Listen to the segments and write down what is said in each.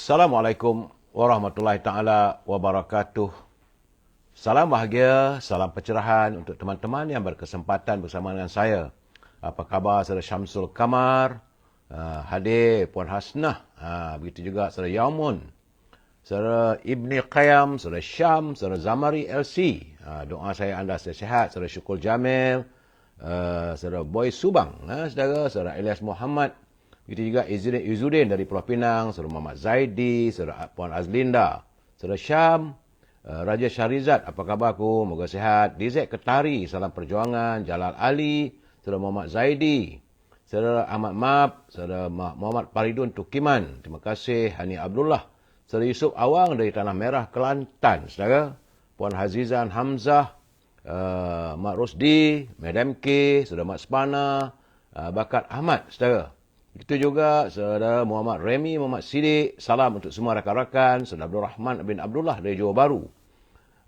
Assalamualaikum warahmatullahi taala wabarakatuh. Salam bahagia, salam pencerahan untuk teman-teman yang berkesempatan bersama dengan saya. Apa khabar saudara Syamsul Kamar? Hadir Puan Hasnah. Begitu juga saudara Yaumun. Saudara Ibni Qayyam, saudara Syam, saudara Zamari LC. Doa saya anda sihat, saudara Syukur Jamil, saudara Boy Subang, saudara Ilyas Muhammad. Begitu juga Izzuddin dari Pulau Pinang, saudara Muhammad Zaidi, saudara Puan Azlinda, saudara Syam, Raja Syarizat, apa khabarku? Moga sihat. DZ Ketari, salam perjuangan. Jalal Ali, saudara Muhammad Zaidi, saudara Ahmad Mab, saudara Muhammad Faridun Tukiman. Terima kasih. Hani Abdullah, saudara Yusuf Awang dari Tanah Merah, Kelantan, saudara. Puan Hazizan Hamzah, Mak Rosdi, Madam K, saudara Mak Spana, Bakat Ahmad, saudara. Begitu juga saudara Muhammad Remy, Muhammad Siddiq. Salam untuk semua rakan-rakan. Saudara Abdul Rahman bin Abdullah dari Johor Bahru.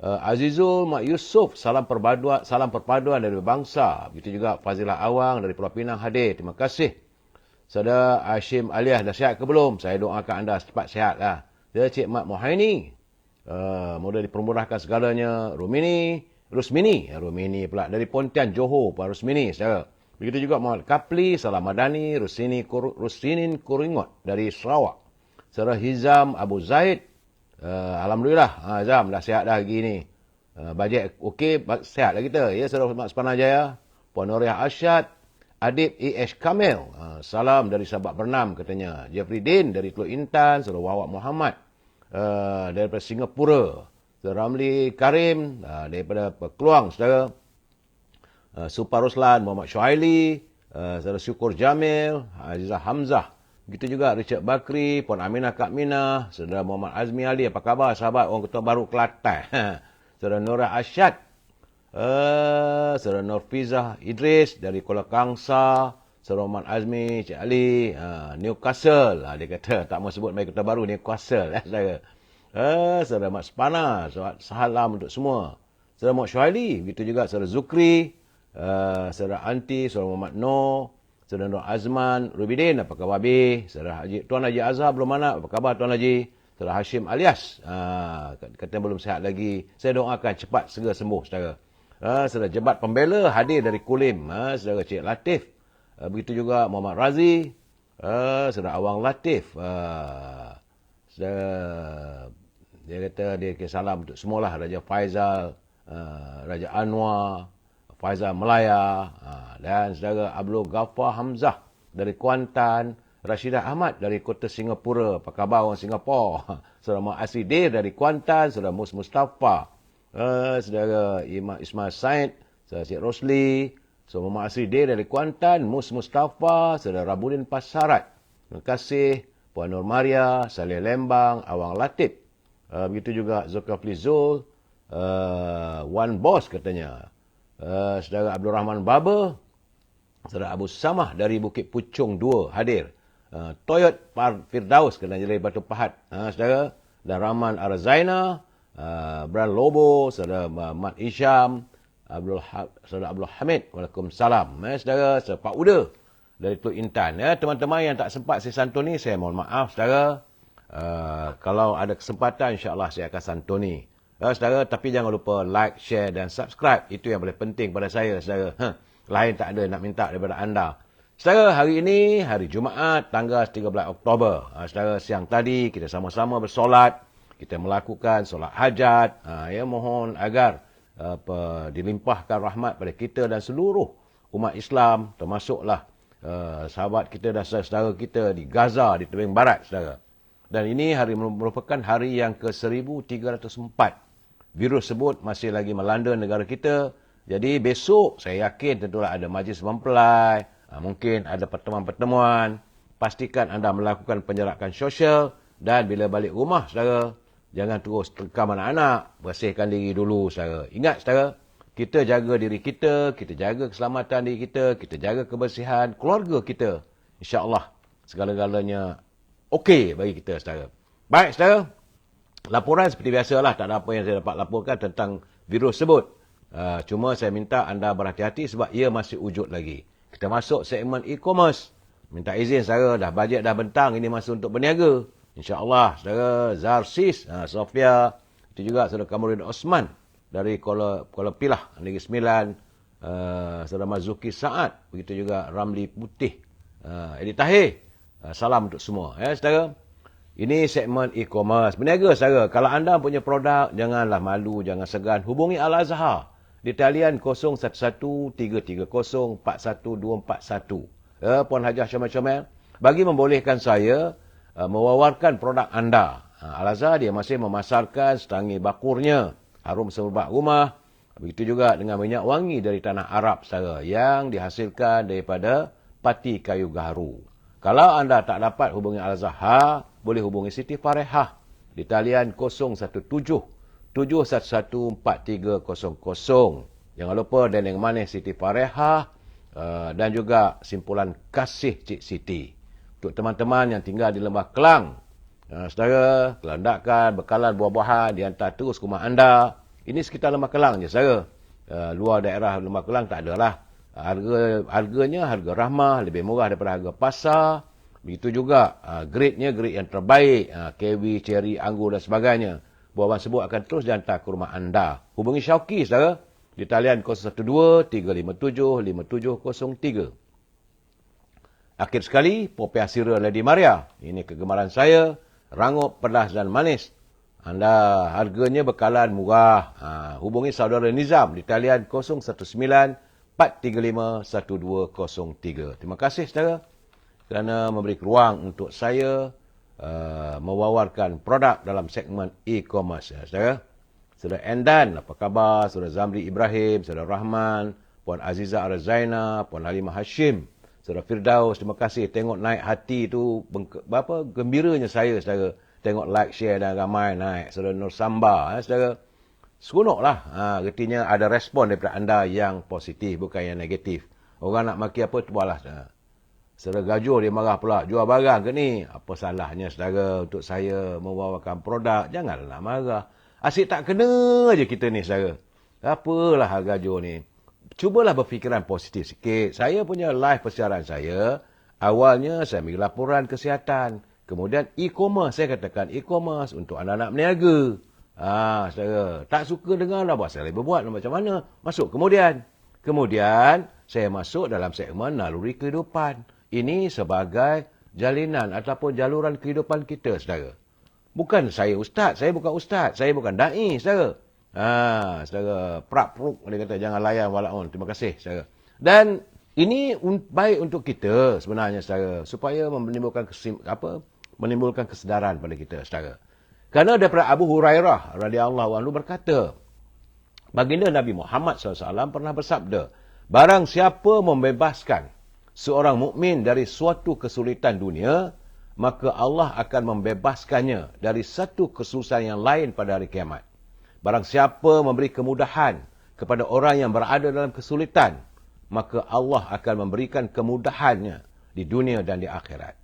Azizul Mak Yusof, salam perpaduan dari bangsa. Begitu juga Fazilah Awang dari Pulau Pinang hadir. Terima kasih. Saudara Hashim Aliah, dah sihat ke belum? Saya doakan anda cepat sihat lah. Saudara Cik Mat Mohaini, mudah dipermudahkan segalanya. Rusmini pula dari Pontian, Johor. Pak Rusmini, saudara. Begitu juga Muhammad Kapli, Salam Madani, Rusinin Kuringot dari Sarawak. Saudara Hizam Abu Zaid, Alhamdulillah, Hizam dah sihat dah hari ni. Bajet okey, sihat lah kita. Ya, saudara Mak Sepana Jaya, Puan Nuriah Arsyad, Adib E.H. Kamil, salam dari Sabak Bernam katanya. Jeffrey Din dari Teluk Intan, saudara Wawak Muhammad, daripada Singapura. Saudara Ramli Karim, daripada Keluang, saudara. Supar Ruslan, Muhammad Syuaili, saudara Syukur Jamil, Azizah Hamzah. Begitu juga Richard Bakri, Puan Aminah Kak Minah, saudara Muhammad Azmi Ali, apa khabar sahabat orang Ketua Baru Kelantan. Saudara Nora Asyad, saudara Norfizah Idris dari Kuala Kangsa, saudara Muhammad Azmi, Cik Ali, Newcastle. Dia kata tak mau sebut mai Ketua Baru, Newcastle. Saudara. Saudara Mak Sepana, salam untuk semua. Saudara Muhammad Syuaili, begitu juga saudara Zukri, saudara Anti, saudara Muhammad Noor, saudara Nur Azman, Rubidin, apa khabar Abi? Saudara Tuan Haji Azhar belum mana? Apa khabar Tuan Haji? Saudara Hashim Alias, kata belum sihat lagi. Saya doakan cepat segera sembuh, saudara. Saudara Jebat Pembela hadir dari Kulim, saudara Cik Latif. Begitu juga Muhammad Razi, saudara Awang Latif. Saudara, dia kata dia salam untuk semualah. Raja Faizal, Raja Anwar, Faizal Melaya, dan saudara Abdul Ghaffar Hamzah dari Kuantan, Rashidah Ahmad dari Kota Singapura. Apa khabar orang Singapura? Saudara Mak Asidir dari Kuantan, saudara Mus Mustafa, saudara Ismail Said, saudara Cik Rosli, saudara Mak Asidir dari Kuantan, Mus Mustafa, saudara Rabudin Pasarat. Terima kasih. Puan Nur Maria, Saleh Lembang, Awang Latif. Begitu juga Zulkifli Zul, One Boss katanya. Saudara Abdul Rahman Baba, saudara Abu Samah dari Bukit Pucung 2 hadir. Toyot Firdaus kena dari Batu Pahat, saudara. Dan Rahman Arzaina, Bran Lobo, saudara Mat Isyam, saudara Abdul Hamid, Waalaikumsalam. Saudara Pak Uda dari Teluk Intan. Teman-teman yang tak sempat saya santuni, saya mohon maaf, saudara. Kalau ada kesempatan, insya-Allah saya akan santuni. Saudara, tapi jangan lupa like, share dan subscribe. Itu yang paling penting pada saya, saudara. Lain tak ada nak minta daripada anda. Saudara, hari ini, hari Jumaat, tanggal 13 Oktober. Saudara, siang tadi, kita sama-sama bersolat. Kita melakukan solat hajat. Ya, mohon agar dilimpahkan rahmat pada kita dan seluruh umat Islam. Termasuklah sahabat kita dan saudara kita di Gaza, di tebing barat, saudara. Dan ini merupakan hari yang ke-1304. Virus tersebut masih lagi melanda negara kita. Jadi besok saya yakin tentulah ada majlis mempelai, mungkin ada pertemuan-pertemuan. Pastikan anda melakukan penjarakan sosial dan bila balik rumah, saudara, jangan terus terkam anak-anak. Bersihkan diri dulu, saudara. Ingat, saudara, kita jaga diri kita, kita jaga keselamatan diri kita jaga kebersihan keluarga kita. InsyaAllah segala-galanya okey bagi kita, saudara. Baik, saudara. Laporan seperti biasalah, tak ada apa yang saya dapat laporkan tentang virus tersebut. Cuma saya minta anda berhati-hati sebab ia masih wujud lagi. Kita masuk segmen e-commerce. Minta izin, saudara, dah bajet dah bentang, ini masa untuk berniaga. InsyaAllah, saudara Zarsis, Sofia, itu juga saudara Kamurin Osman dari Kuala Pilah, Negeri Sembilan, saudara Mazuki Saad, begitu juga Ramli Putih, Edi Tahir. Salam untuk semua. Ya, saudara. Ini segmen e-commerce. Berniaga, saudara. Kalau anda punya produk, janganlah malu, jangan segan. Hubungi Al-Azhar di talian 01133041241241. Puan Hajah Syamil bagi membolehkan saya mewawarkan produk anda. Al-Azhar dia masih memasarkan setangi bakurnya, harum semerbak rumah. Begitu juga dengan minyak wangi dari tanah Arab, saudara, yang dihasilkan daripada pati kayu gaharu. Kalau anda tak dapat hubungi Al-Azhar, boleh hubungi Siti Farehah di talian 017-711-4300. Jangan lupa Dendeng Manis Siti Farehah dan juga simpulan kasih Cik Siti. Untuk teman-teman yang tinggal di Lembah Kelang, saudara, kelandakan, bekalan buah-buahan dihantar terus ke rumah anda. Ini sekitar Lembah Kelang je, saudara. Luar daerah Lembah Kelang tak adalah. Harganya harga rahmah, lebih murah daripada harga pasar. Begitu juga grade-nya grade yang terbaik, kiwi, ceri, anggur dan sebagainya. Buah-buahan sebut akan terus dihantar ke rumah anda. Hubungi Syauqi, saudara, di talian 012-357-5703. Akhir sekali, Popiah Sira Lady Maria. Ini kegemaran saya, rangup, pedas dan manis. Anda harganya bekalan murah. Hubungi saudara Nizam di talian 019-435-1203. Terima kasih, saudara, kerana memberi ruang untuk saya mewawarkan produk dalam segmen e-commerce. Saudara, Saudara Endan, apa khabar? Saudara Zamri Ibrahim, Saudara Rahman, Puan Aziza Arzaina, Puan Halimah Hashim, Saudara Firdaus, terima kasih. Tengok naik hati tu, gembiranya saya, saudara. Tengok like, share dan ramai naik. Saudara Nur Samba, saudara. Seronoklah. Artinya ada respon daripada anda yang positif, bukan yang negatif. Orang nak maki apa, tualah. Saudara Gajur, dia marah pula. Jual barang ke ni? Apa salahnya, saudara, untuk saya membawakan produk? Janganlah marah. Asyik tak kena je kita ni, saudara. Apalah Gajur ni. Cubalah berfikiran positif sikit. Saya punya live persiaran saya, awalnya saya bagi laporan kesihatan. Kemudian e-commerce, saya katakan e-commerce untuk anak-anak berniaga. Saudara, tak suka dengar lah, buat saya berbuat macam mana. Masuk kemudian. Kemudian, saya masuk dalam segmen naluri kehidupan. Ini sebagai jalinan ataupun jaluran kehidupan kita, saudara. Bukan saya ustaz, saya bukan ustaz, saya bukan da'i, saudara. Saudara, prak-pruk, dia kata jangan layan walaun. Terima kasih, saudara. Dan ini baik untuk kita sebenarnya, saudara, supaya menimbulkan kesedaran pada kita, saudara. Kerana daripada Abu Hurairah radhiyallahu anhu berkata, baginda Nabi Muhammad SAW pernah bersabda, barang siapa membebaskan seorang mukmin dari suatu kesulitan dunia, maka Allah akan membebaskannya dari satu kesusahan yang lain pada hari kiamat. Barang siapa memberi kemudahan kepada orang yang berada dalam kesulitan, maka Allah akan memberikan kemudahannya di dunia dan di akhirat.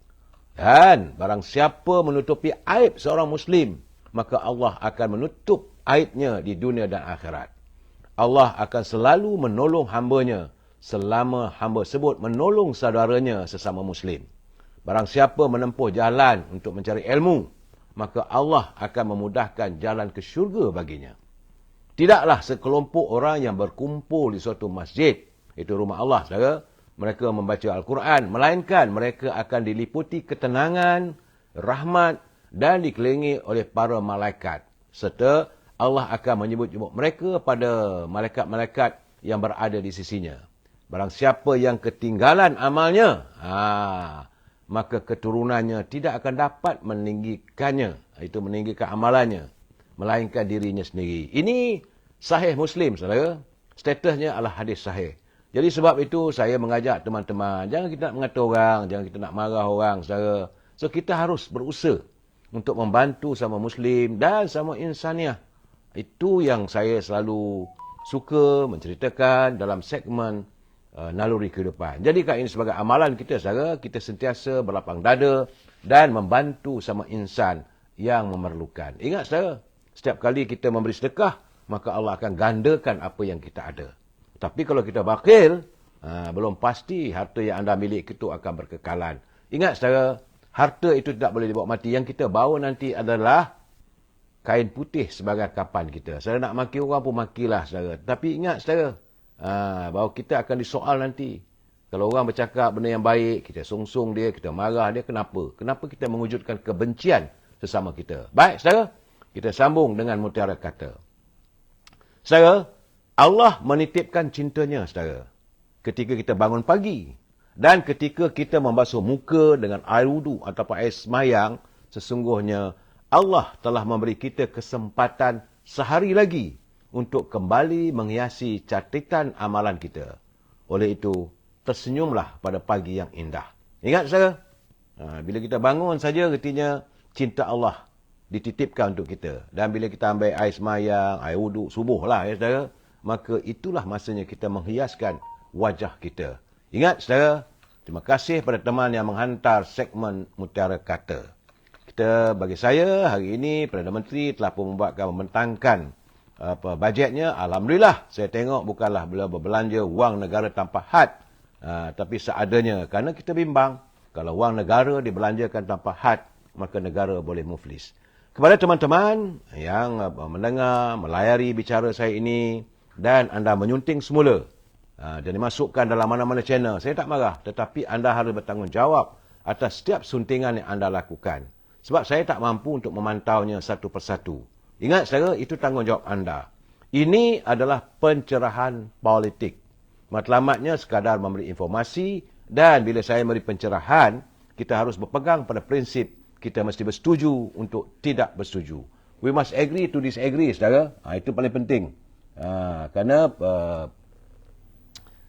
Dan barang siapa menutupi aib seorang Muslim, maka Allah akan menutup aibnya di dunia dan akhirat. Allah akan selalu menolong hambanya selama hamba sebut menolong saudaranya sesama Muslim. Barang siapa menempuh jalan untuk mencari ilmu, maka Allah akan memudahkan jalan ke syurga baginya. Tidaklah sekelompok orang yang berkumpul di suatu masjid, itu rumah Allah, saudara, mereka membaca Al-Quran, melainkan mereka akan diliputi ketenangan, rahmat dan dikelilingi oleh para malaikat. Serta Allah akan menyebut-nyebut mereka pada malaikat-malaikat yang berada di sisinya. Barang siapa yang ketinggalan amalnya, maka keturunannya tidak akan dapat meninggikannya, itu meninggikan amalannya, melainkan dirinya sendiri. Ini sahih Muslim, saudara. Statusnya adalah hadis sahih. Jadi sebab itu saya mengajak teman-teman, jangan kita nak mengata orang, jangan kita nak marah orang, saudara. So kita harus berusaha untuk membantu sama Muslim dan sama insaniah. Itu yang saya selalu suka menceritakan dalam segmen naluri kehidupan. Jadikan ini sebagai amalan kita, saudara, kita sentiasa berlapang dada dan membantu sama insan yang memerlukan. Ingat, saudara, setiap kali kita memberi sedekah, maka Allah akan gandakan apa yang kita ada. Tapi kalau kita bakhil, belum pasti harta yang anda milik itu akan berkekalan. Ingat, saudara, Harta itu tidak boleh dibawa mati. Yang kita bawa nanti adalah kain putih sebagai kapan kita. Saudara nak maki orang pun makilah, saudara. Tapi ingat, saudara, bahawa kita akan disoal nanti. Kalau orang bercakap benda yang baik, kita sungsung dia, kita marah dia, kenapa? Kenapa kita mewujudkan kebencian sesama kita? Baik, saudara, kita sambung dengan mutiara kata. Saudara, Allah menitipkan cintanya, saudara, ketika kita bangun pagi. Dan ketika kita membasuh muka dengan air wudu ataupun air semayang, sesungguhnya Allah telah memberi kita kesempatan sehari lagi untuk kembali menghiasi catatan amalan kita. Oleh itu, tersenyumlah pada pagi yang indah. Ingat, saudara, bila kita bangun saja, artinya cinta Allah dititipkan untuk kita. Dan bila kita ambil air semayang, air wudu, subuh lah, ya saudara, maka itulah masanya kita menghiaskan wajah kita. Ingat, saudara, terima kasih pada teman yang menghantar segmen Mutiara Kata. Bagi saya, hari ini Perdana Menteri telah pun membentangkan bajetnya. Alhamdulillah, saya tengok bukanlah beliau berbelanja wang negara tanpa had, tapi seadanya. Kerana kita bimbang, kalau wang negara dibelanjakan tanpa had, maka negara boleh muflis. Kepada teman-teman yang mendengar, melayari bicara saya ini, dan anda menyunting semula, dan dimasukkan dalam mana-mana channel, saya tak marah. Tetapi anda harus bertanggungjawab atas setiap suntingan yang anda lakukan. Sebab saya tak mampu untuk memantaunya satu persatu. Ingat, saudara, itu tanggungjawab anda. Ini adalah pencerahan politik. Matlamatnya sekadar memberi informasi, dan bila saya memberi pencerahan, kita harus berpegang pada prinsip kita mesti bersetuju untuk tidak bersetuju. We must agree to disagree, saudara. Itu paling penting. Kerana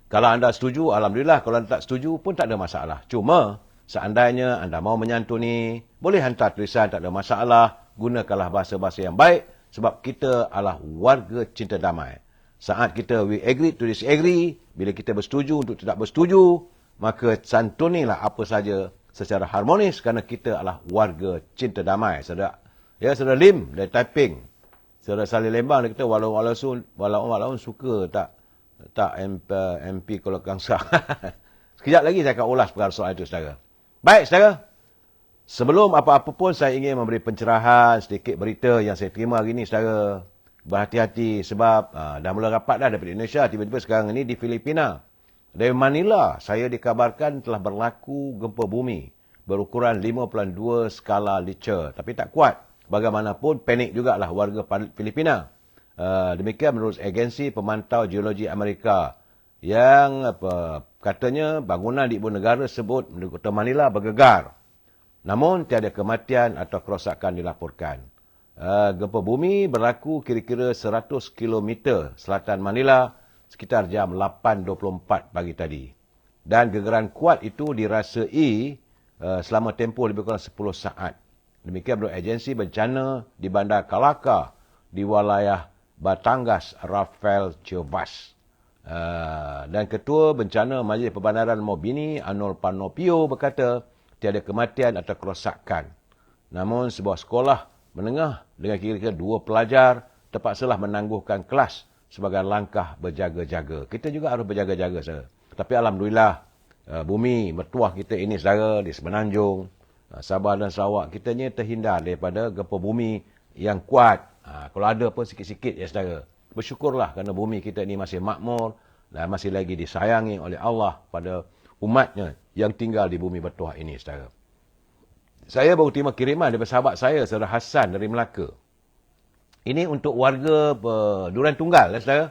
kalau anda setuju, alhamdulillah. Kalau anda tak setuju pun tak ada masalah. Cuma, seandainya anda mau menyantuni, boleh hantar tulisan, tak ada masalah. Gunakanlah bahasa-bahasa yang baik, sebab kita adalah warga cinta damai. Saat kita we agree to disagree, bila kita bersetuju untuk tidak bersetuju, maka santunilah apa saja secara harmonis, kerana kita adalah warga cinta damai. Saudara Lim dari typing, saudara Salih Lembang, dia kata walaupun suka tak MP kalau Kangsar. Sekejap lagi saya akan ulas perkara soal itu, saudara. Baik, saudara. Sebelum apa-apa pun, saya ingin memberi pencerahan sedikit berita yang saya terima hari ini, saudara. Berhati-hati sebab dah mula rapat dah daripada Indonesia, tiba-tiba sekarang ini di Filipina. Dari Manila, saya dikabarkan telah berlaku gempa bumi berukuran 5.2 skala Richter. Tapi tak kuat. Bagaimanapun, panik jugalah warga Filipina. Demikian menurut agensi pemantau geologi Amerika yang katanya bangunan di ibu negara tersebut di kota Manila bergegar. Namun tiada kematian atau kerosakan dilaporkan. Gempa bumi berlaku kira-kira 100 km selatan Manila sekitar jam 8.24 pagi tadi. Dan gegaran kuat itu dirasai selama tempoh lebih kurang 10 saat. Demikian menurut agensi bencana di Bandar Kalaka di wilayah Batangas, Rafael Ciovas. Dan Ketua Bencana Majlis Perbandaran Mobini, Arnold Panopio, berkata tiada kematian atau kerosakan. Namun sebuah sekolah menengah dengan kira-kira 2 pelajar terpaksalah menangguhkan kelas sebagai langkah berjaga-jaga. Kita juga harus berjaga-jaga, saudara. Tapi alhamdulillah, bumi mertuah kita ini, saudara, di Semenanjung, Sabah dan Sarawak, kita ni terhindar daripada gempa bumi yang kuat. Kalau ada pun sikit-sikit, ya saudara. Bersyukurlah kerana bumi kita ni masih makmur dan masih lagi disayangi oleh Allah pada umatnya yang tinggal di bumi bertuah ini, saudara. Saya baru terima kiriman daripada sahabat saya, saudara Hassan dari Melaka. Ini untuk warga Duran Tunggal, ya saudara.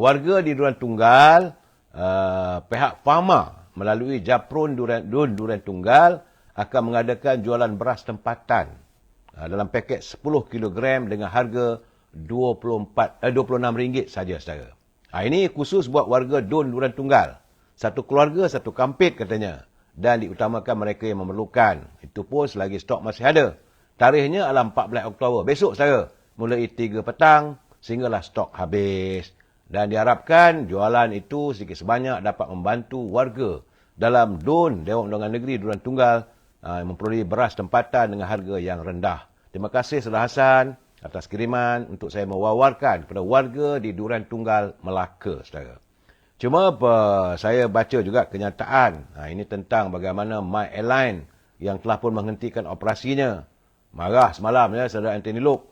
Warga di Duran Tunggal, pihak Pharma melalui Japrun Duran Tunggal akan mengadakan jualan beras tempatan dalam paket 10 kg dengan harga RM26 saja, saudara. Ini khusus buat warga Duran Tunggal. Satu keluarga, satu kampit katanya. Dan diutamakan mereka yang memerlukan. Itu pun selagi stok masih ada. Tarikhnya adalah 14 Oktober. Besok, saudara. Mulai 3 petang sehinggalah stok habis. Dan diharapkan jualan itu sedikit sebanyak dapat membantu warga dalam Dewan Undangan Negeri Duran Tunggal memperoleh beras tempatan dengan harga yang rendah. Terima kasih Saudara Hassan atas kiriman untuk saya mewawarkan kepada warga di Duran Tunggal, Melaka, saudara. Cuma saya baca juga kenyataan. Ini tentang bagaimana My Airline yang telah pun menghentikan operasinya. Marah semalam ya saudara Anthony Loke.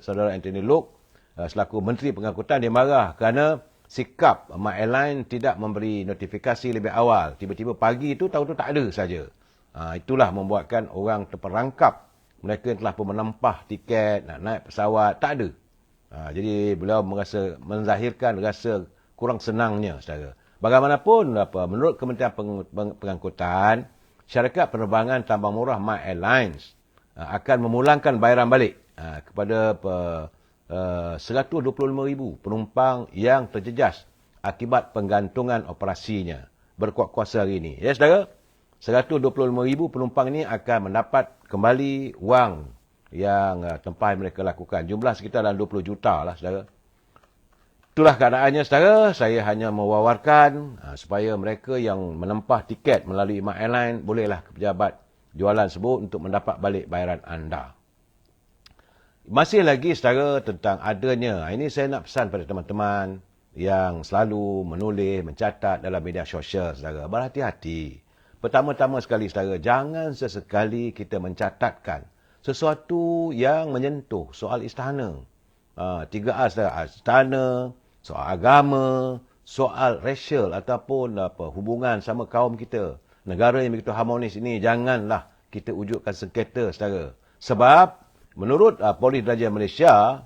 Saudara Anthony Loke selaku Menteri Pengangkutan dia marah kerana sikap My Airline tidak memberi notifikasi lebih awal. Tiba-tiba pagi itu tahu-tahu tak ada saja. Itulah membuatkan orang terperangkap. Mereka telah pun menempah tiket, nak naik pesawat, tak ada. Jadi beliau menzahirkan rasa kurang senangnya, saudara. Bagaimanapun, menurut Kementerian Pengangkutan, syarikat penerbangan tambang murah My Airlines akan memulangkan bayaran balik kepada 125,000 penumpang yang terjejas akibat penggantungan operasinya berkuat-kuasa hari ini. Ya, saudara? 125,000 penumpang ini akan mendapat kembali wang yang tempahan mereka lakukan. Jumlah sekitar dalam 20 juta lah, saudara. Itulah keadaannya, saudara. Saya hanya mewawarkan supaya mereka yang menempah tiket melalui My Airline bolehlah ke pejabat jualan sebut untuk mendapat balik bayaran anda. Masih lagi, saudara, tentang adanya. Ini saya nak pesan pada teman-teman yang selalu menulis, mencatat dalam media sosial, saudara. Berhati-hati. Pertama-tama sekali, saudara, jangan sesekali kita mencatatkan sesuatu yang menyentuh soal istana. 3A, saudara. Istana, soal agama, soal racial ataupun hubungan sama kaum kita. Negara yang begitu harmonis ini, janganlah kita wujudkan sengketa, saudara. Sebab, menurut Polis Diraja Malaysia,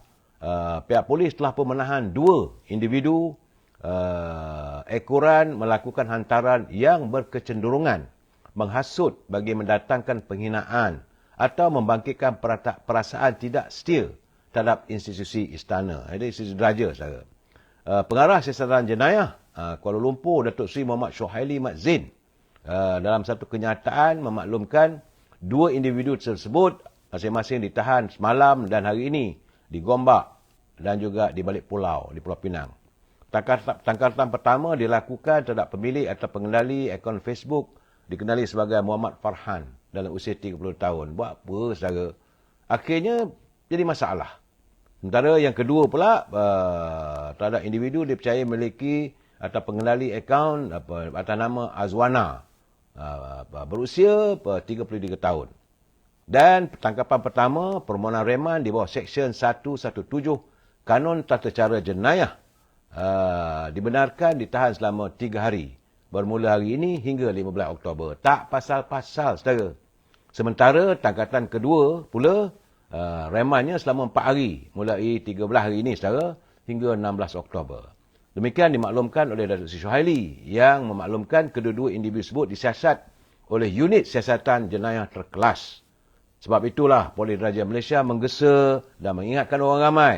pihak polis telah pun menahan 2 individu ekoran melakukan hantaran yang berkecenderungan menghasut bagi mendatangkan penghinaan atau membangkitkan perasaan tidak setia terhadap institusi istana. Jadi institusi diraja, saudara. Pengarah Siasatan Jenayah Kuala Lumpur, Datuk Seri Muhammad Syuhaili Mat Zain, dalam satu kenyataan memaklumkan 2 individu tersebut masing-masing ditahan semalam dan hari ini di Gombak dan juga di balik pulau, di Pulau Pinang. Tangkatan pertama dilakukan terhadap pemilik atau pengendali akaun Facebook dikenali sebagai Muhammad Farhan dalam usia 30 tahun. Buat apa, saudara? Akhirnya jadi masalah. Sementara yang kedua pula, terhadap individu dipercayai memiliki atau pengendali akaun atas nama Azwana, berusia 33 tahun. Dan tangkapan pertama, permohonan reman di bawah Seksyen 117 Kanun Tata Cara Jenayah dibenarkan ditahan selama 3 hari. Bermula hari ini hingga 15 Oktober. Tak pasal-pasal, saudara. Sementara tangkatan kedua pula, remannya selama 4 hari. Mulai 13 hari ini, saudara, hingga 16 Oktober. Demikian dimaklumkan oleh Datuk Seri Syuhaili yang memaklumkan kedua-dua individu tersebut disiasat oleh Unit Siasatan Jenayah Terkelas. Sebab itulah Polis Diraja Malaysia menggesa dan mengingatkan orang ramai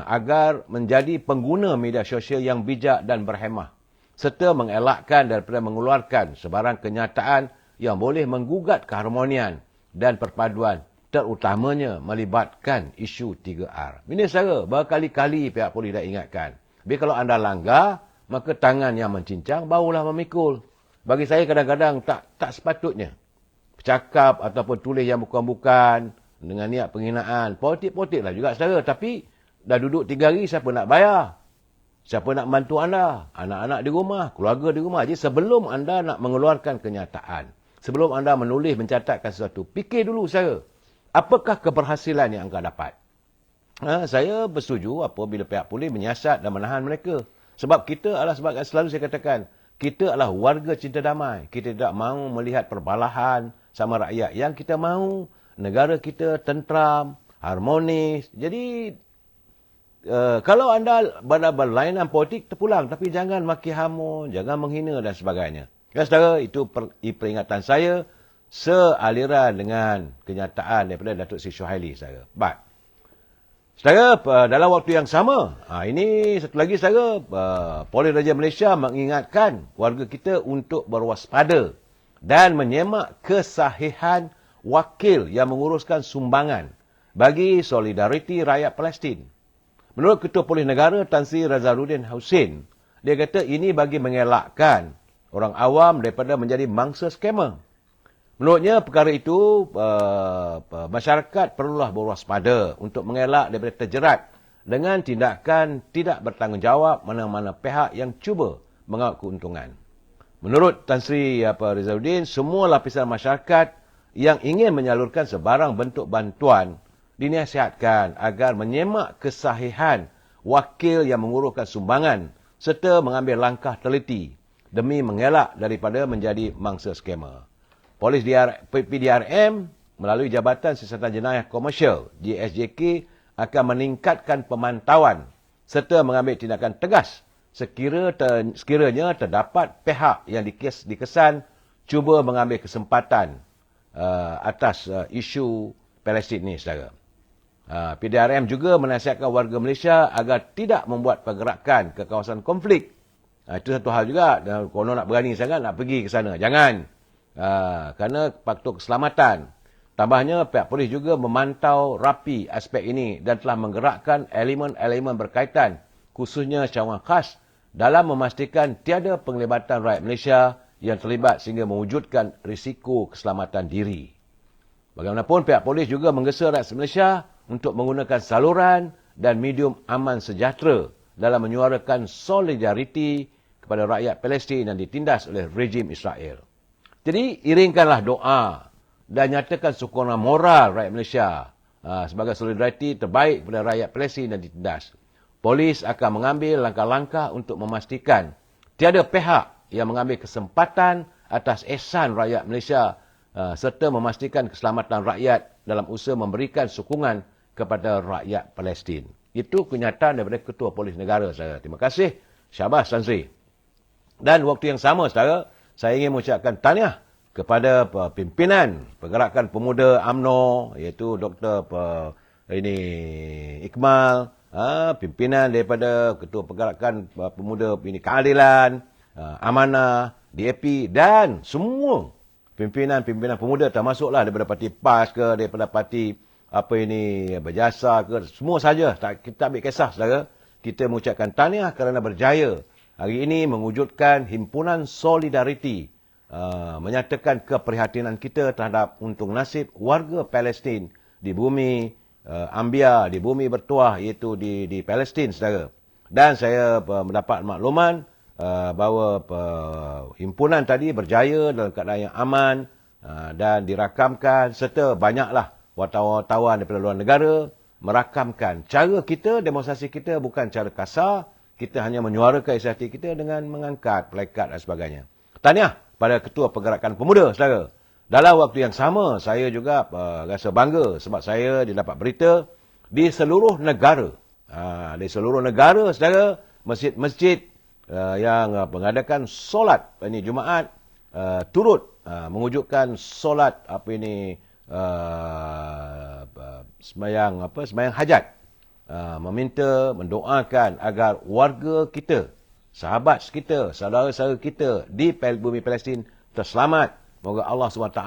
agar menjadi pengguna media sosial yang bijak dan berhemah, serta mengelakkan daripada mengeluarkan sebarang kenyataan yang boleh menggugat keharmonian dan perpaduan, terutamanya melibatkan isu 3R. Ini, saudara, berkali-kali pihak polis dah ingatkan. Tapi kalau anda langgar, maka tangan yang mencincang barulah memikul. Bagi saya kadang-kadang tak sepatutnya bercakap ataupun tulis yang bukan-bukan dengan niat penghinaan. Politik-politik lah juga, saudara. Tapi dah duduk 3 hari, siapa nak bayar? Siapa nak bantu anda? Anak-anak di rumah, keluarga di rumah. Jadi sebelum anda nak mengeluarkan kenyataan, sebelum anda menulis, mencatatkan sesuatu, fikir dulu, saudara. Apakah keberhasilan yang anda dapat? Saya bersetuju apabila pihak polis menyiasat dan menahan mereka. Sebab kita adalah, selalu saya katakan, kita adalah warga cinta damai. Kita tidak mahu melihat perbalahan sama rakyat. Yang kita mahu negara kita tentram, harmonis. Jadi, kalau anda berlainan politik, terpulang. Tapi jangan maki hamun, jangan menghina dan sebagainya. Ya, saudara, itu peringatan saya sealiran dengan kenyataan daripada Datuk Seri Syuhaili, saudara. Baik. Saudara, dalam waktu yang sama, ini satu lagi, saudara, Polis Diraja Malaysia mengingatkan warga kita untuk berwaspada dan menyemak kesahihan wakil yang menguruskan sumbangan bagi solidariti rakyat Palestin. Menurut Ketua Polis Negara Tan Sri Razaluddin Hussein, dia kata ini bagi mengelakkan orang awam daripada menjadi mangsa skamer. Menurutnya, perkara itu masyarakat perlulah berwaspada untuk mengelak daripada terjerat dengan tindakan tidak bertanggungjawab mana-mana pihak yang cuba mengaut keuntungan. Menurut Tan Sri Rizaludin, semua lapisan masyarakat yang ingin menyalurkan sebarang bentuk bantuan dinasihatkan agar menyemak kesahihan wakil yang menguruskan sumbangan serta mengambil langkah teliti demi mengelak daripada menjadi mangsa skamer. Polis PDRM melalui Jabatan Siasatan Jenayah Komersial JSJK akan meningkatkan pemantauan serta mengambil tindakan tegas sekiranya terdapat pihak yang dikesan cuba mengambil kesempatan atas isu Palestin ini, saudara. PDRM juga menasihatkan warga Malaysia agar tidak membuat pergerakan ke kawasan konflik. Itu satu hal juga. Kalau nak berani sangat nak pergi ke sana, jangan. Kerana faktor keselamatan. Tambahnya, pihak polis juga memantau rapi aspek ini dan telah menggerakkan elemen-elemen berkaitan, khususnya cawangan khas, dalam memastikan tiada penglibatan rakyat Malaysia yang terlibat sehingga mewujudkan risiko keselamatan diri. Bagaimanapun, pihak polis juga menggesa rakyat Malaysia untuk menggunakan saluran dan medium aman sejahtera dalam menyuarakan solidariti kepada rakyat Palestin yang ditindas oleh rejim Israel. Jadi, iringkanlah doa dan nyatakan sokongan moral rakyat Malaysia sebagai solidariti terbaik kepada rakyat Palestin yang ditindas. Polis akan mengambil langkah-langkah untuk memastikan tiada pihak yang mengambil kesempatan atas ehsan rakyat Malaysia serta memastikan keselamatan rakyat dalam usaha memberikan sokongan kepada rakyat Palestin. Itu kenyataan daripada Ketua Polis Negara, saudara. Terima kasih. Syabas, Tan Sri. Dan waktu yang sama, saudara, saya ingin mengucapkan tahniah kepada pimpinan Pergerakan Pemuda UMNO, iaitu Dr. Iqmal, pimpinan daripada Ketua Pergerakan Pemuda Keadilan, Amanah, DAP dan semua pimpinan-pimpinan pemuda, termasuklah daripada parti PAS ke, daripada parti Berjasa ke, semua saja. Kita ambil kisah, saudara. Kita mengucapkan tahniah kerana berjaya hari ini mewujudkan himpunan solidariti, menyatakan keprihatinan kita terhadap untung nasib warga Palestin di bumi Ambia, di bumi bertuah, iaitu di Palestin, saudara. Dan saya mendapat makluman bahawa himpunan tadi berjaya dalam keadaan yang aman dan dirakamkan, serta banyaklah wartawan-wartawan daripada luar negara merakamkan. Cara kita, demonstrasi kita bukan cara kasar, kita hanya menyuarakan isi hati kita dengan mengangkat plakat dan sebagainya. Tahniah pada Ketua Pergerakan Pemuda, saudara. Dalam waktu yang sama, saya juga rasa bangga sebab saya dapat berita di seluruh negara. Di seluruh negara, saudara, masjid-masjid yang mengadakan solat ini Jumaat turut mewujudkan solat sembahyang hajat, meminta, mendoakan agar warga kita, sahabat kita, saudara-saudara kita di bumi Palestin terselamat. Moga Allah SWT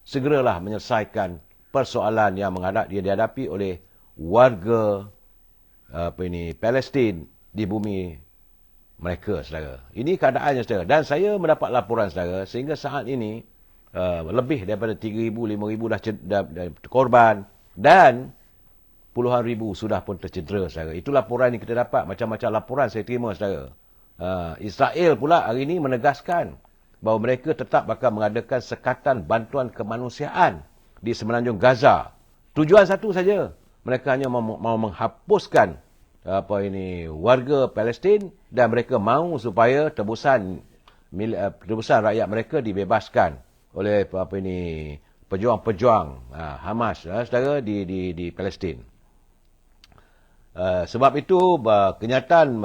segeralah menyelesaikan persoalan yang dihadapi oleh warga Palestin di bumi mereka, saudara. Ini keadaannya, saudara. Dan saya mendapat laporan, saudara, sehingga saat ini lebih daripada 3,000, 5,000 dah korban dan puluhan ribu sudah pun tercedera, saudara. Itu laporan yang kita dapat. Macam-macam laporan saya terima, saudara. Israel pula hari ini menegaskan bahawa mereka tetap bakal mengadakan sekatan bantuan kemanusiaan di semenanjung Gaza. Tujuan satu saja. Mereka hanya mahu menghapuskan warga Palestin dan mereka mahu supaya tebusan rakyat mereka dibebaskan oleh pejuang-pejuang Hamas, saudara, di Palestin. Sebab itu, kenyataan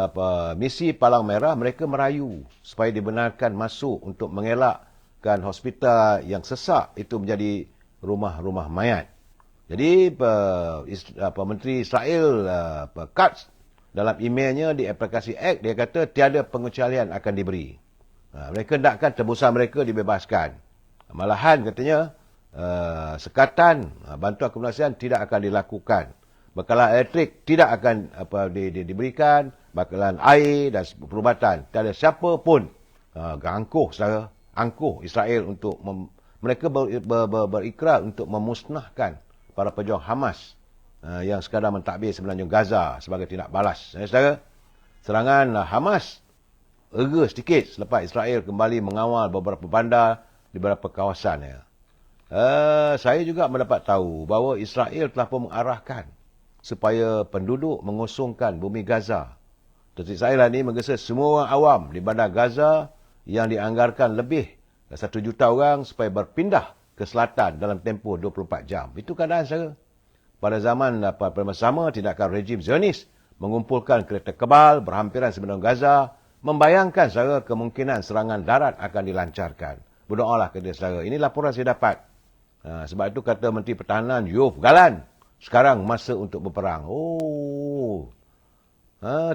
misi Palang Merah, mereka merayu supaya dibenarkan masuk untuk mengelakkan hospital yang sesak itu menjadi rumah-rumah mayat. Jadi, Menteri Israel, Katz, dalam emailnya di aplikasi X, dia kata tiada pengecualian akan diberi. Mereka nakkan tebusan mereka dibebaskan. Malahan, katanya, sekatan bantuan kemanusiaan tidak akan dilakukan. Bekalan elektrik tidak akan diberikan, bekalan air dan perubatan. Tiada siapa pun angkuh Israel untuk mereka berikrar untuk memusnahkan para pejuang Hamas yang sekadar mentadbir semenanjung Gaza sebagai tindak balas. Saudara, serangan Hamas rega sedikit selepas Israel kembali mengawal beberapa bandar di beberapa kawasan. Saya juga mendapat tahu bahawa Israel telah pun mengarahkan supaya penduduk mengosongkan bumi Gaza. Tentera Israel ini menggesa semua orang awam di bandar Gaza yang dianggarkan lebih 1 juta orang supaya berpindah ke selatan dalam tempoh 24 jam. Itu keadaan saya. Pada zaman sama tindakan rejim Zionis mengumpulkan kereta kebal berhampiran semenanjung Gaza, membayangkan saudara kemungkinan serangan darat akan dilancarkan. Berdoalah kepada saudara. Ini laporan saya dapat. Sebab itu kata Menteri Pertahanan Yoav Gallant, sekarang masa untuk berperang.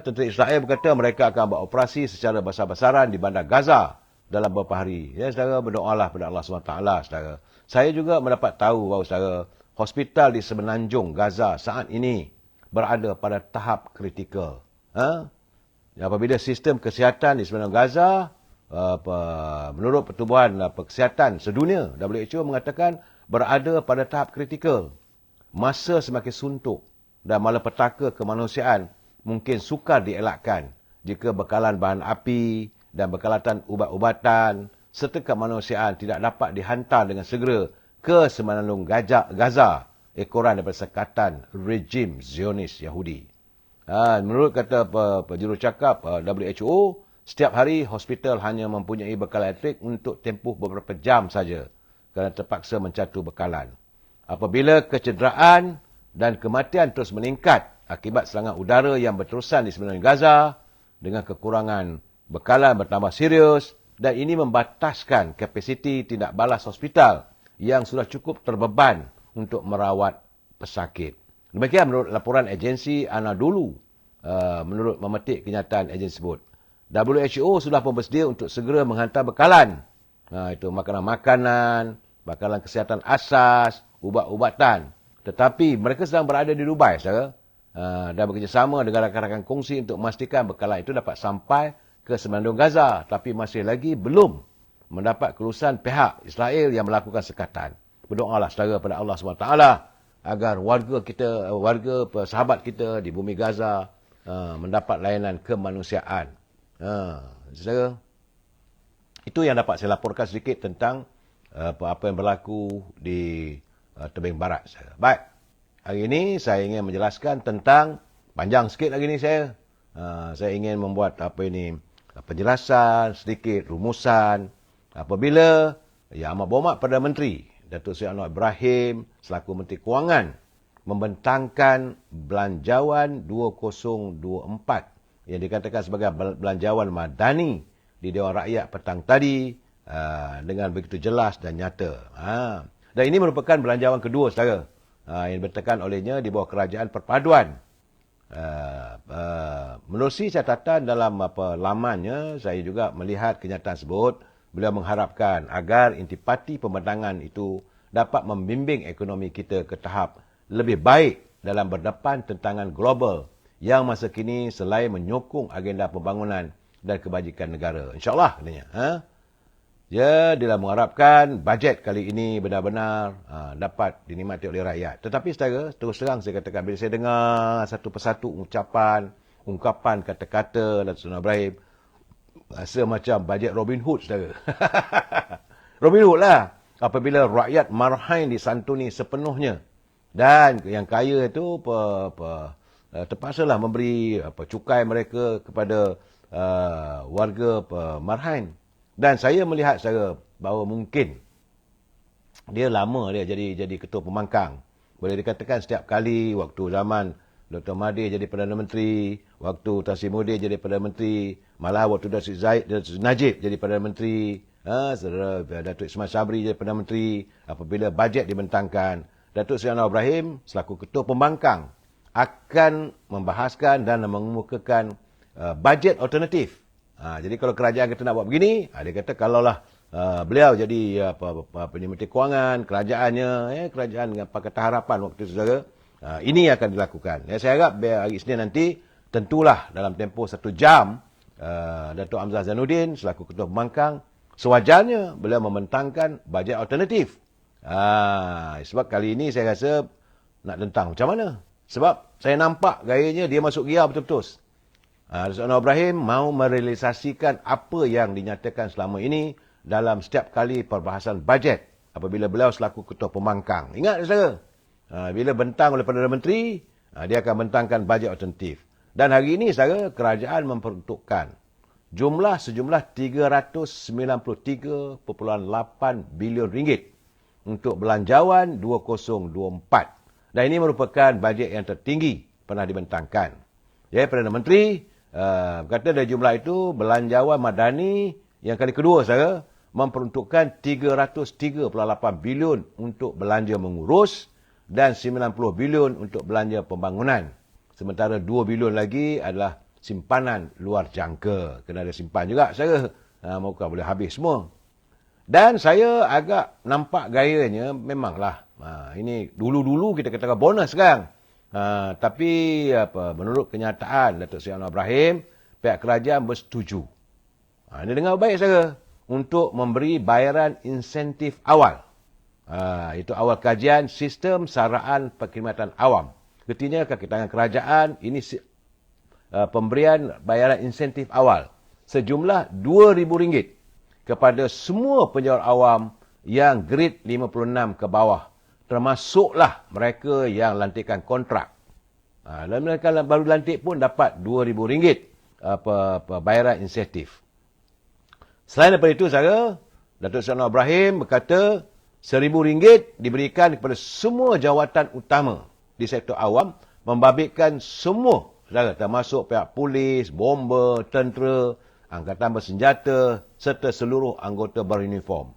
Tentera Israel berkata mereka akan buat operasi secara besar-besaran di bandar Gaza dalam beberapa hari. Ya, saudara, berdoalah kepada Allah SWT, saudara. Saya juga mendapat tahu bahawa, saudara, hospital di semenanjung Gaza saat ini berada pada tahap kritikal. Apabila sistem kesihatan di semenanjung Gaza, menurut Pertubuhan Kesihatan Sedunia, WHO mengatakan berada pada tahap kritikal. Masa semakin suntuk dan malapetaka kemanusiaan mungkin sukar dielakkan jika bekalan bahan api dan bekalatan ubat-ubatan serta kemanusiaan tidak dapat dihantar dengan segera ke semenanjung Gaza, ekoran daripada sekatan rejim Zionis Yahudi. Menurut kata jurucakap WHO, setiap hari hospital hanya mempunyai bekalan elektrik untuk tempoh beberapa jam saja kerana terpaksa mencatu bekalan. Apabila kecederaan dan kematian terus meningkat akibat serangan udara yang berterusan di semenanjung Gaza dengan kekurangan bekalan bertambah serius dan ini membataskan kapasiti tindak balas hospital yang sudah cukup terbeban untuk merawat pesakit. Demikian menurut laporan agensi Anadolu, menurut memetik kenyataan agensi tersebut. WHO sudah pun bersedia untuk segera menghantar bekalan. Itu makanan-makanan, bekalan kesihatan asas, ubat-ubatan. Tetapi mereka sedang berada di Dubai, saudara. Dan bekerjasama dengan rakan-rakan kongsi untuk memastikan bekalan itu dapat sampai ke semenanjung Gaza. Tapi masih lagi belum mendapat kelulusan pihak Israel yang melakukan sekatan. Berdoalah saudara pada Allah SWT agar warga sahabat kita di bumi Gaza mendapat layanan kemanusiaan. Saudara, itu yang dapat saya laporkan sedikit tentang apa yang berlaku di tebing barat. Baik. Hari ini saya ingin menjelaskan tentang, panjang sikit lagi ni saya ingin membuat penjelasan sedikit, rumusan. Apabila Yang Amat Berhormat Perdana Menteri Datuk Seri Anwar Ibrahim selaku Menteri Kewangan membentangkan Belanjawan 2024 yang dikatakan sebagai Belanjawan Madani di Dewan Rakyat petang tadi dengan begitu jelas dan nyata. Dan ini merupakan belanjawan kedua, saudara, yang dibentakkan olehnya di bawah Kerajaan Perpaduan. Menerusi catatan dalam lamannya, saya juga melihat kenyataan tersebut. Beliau mengharapkan agar intipati pembentangan itu dapat membimbing ekonomi kita ke tahap lebih baik dalam berdepan tentangan global yang masa kini selain menyokong agenda pembangunan dan kebajikan negara. InsyaAllah, katanya. Dia mengharapkan bajet kali ini benar-benar dapat dinikmati oleh rakyat. Tetapi secara terus terang saya katakan, bila saya dengar satu persatu ungkapan kata-kata Datuk Seri Ibrahim, rasa macam bajet Robin Hood, saudara. Robin Hood lah. Apabila rakyat marhain disantuni sepenuhnya. Dan yang kaya itu terpaksalah memberi cukai mereka kepada warga marhain. Dan saya melihat secara bahawa mungkin dia lama dia jadi ketua pembangkang. Boleh dikatakan setiap kali waktu zaman Dr. Mahathir jadi Perdana Menteri, waktu Tan Sri Muhyiddin jadi Perdana Menteri, malah waktu Datuk Najib jadi Perdana Menteri, saudara Datuk Ismail Sabri jadi Perdana Menteri, apabila bajet dibentangkan, Datuk Seri Anwar Ibrahim selaku ketua pembangkang akan membahaskan dan mengemukakan bajet alternatif. Jadi kalau kerajaan kata nak buat begini, dia kata kalaulah beliau jadi Menteri Kewangan, kerajaan dengan Pakatan Harapan waktu itu, saudara, ini akan dilakukan. Saya harap hari Isnin nanti, tentulah dalam tempoh 1 jam, Datuk Hamzah Zainuddin selaku ketua pembangkang, sewajarnya beliau membentangkan bajet alternatif. Sebab kali ini saya rasa nak tentang macam mana. Sebab saya nampak gayanya dia masuk gear betul-betul. Datuk Anwar Ibrahim mahu merealisasikan apa yang dinyatakan selama ini dalam setiap kali perbahasan bajet apabila beliau selaku Ketua Pembangkang. Ingat, saudara, bila bentang oleh Perdana Menteri, dia akan bentangkan bajet alternatif. Dan hari ini, saudara, kerajaan memperuntukkan sejumlah 393.8 bilion ringgit untuk belanjawan 2024. Dan ini merupakan bajet yang tertinggi pernah dibentangkan. Ya, Perdana Menteri berkata dari jumlah itu, belanjawan madani yang kali kedua, saudara, memperuntukkan 338 bilion untuk belanja mengurus dan 90 bilion untuk belanja pembangunan. Sementara 2 bilion lagi adalah simpanan luar jangka. Kena ada simpan juga, saudara. Bukan boleh habis semua. Dan saya agak nampak gayanya, memanglah, ini dulu-dulu kita katakan bonus sekarang. Tapi menurut kenyataan Datuk Seri Anwar Ibrahim, pihak kerajaan bersetuju. Ini dengar baik, saudara, untuk memberi bayaran insentif awal. Itu awal kajian sistem saraan perkhidmatan awam. Ketika ketangan kerajaan, ini pemberian bayaran insentif awal sejumlah RM2,000 kepada semua penjual awam yang grade 56 ke bawah, termasuklah mereka yang lantikan kontrak. Dan mereka baru lantik pun dapat RM2,000 bayaran insentif. Selain daripada itu, saudara, Datuk Seri Anwar Ibrahim berkata RM1,000 diberikan kepada semua jawatan utama di sektor awam, membabitkan semua, saudara, termasuk pihak polis, bomba, tentera, angkatan bersenjata serta seluruh anggota beruniform.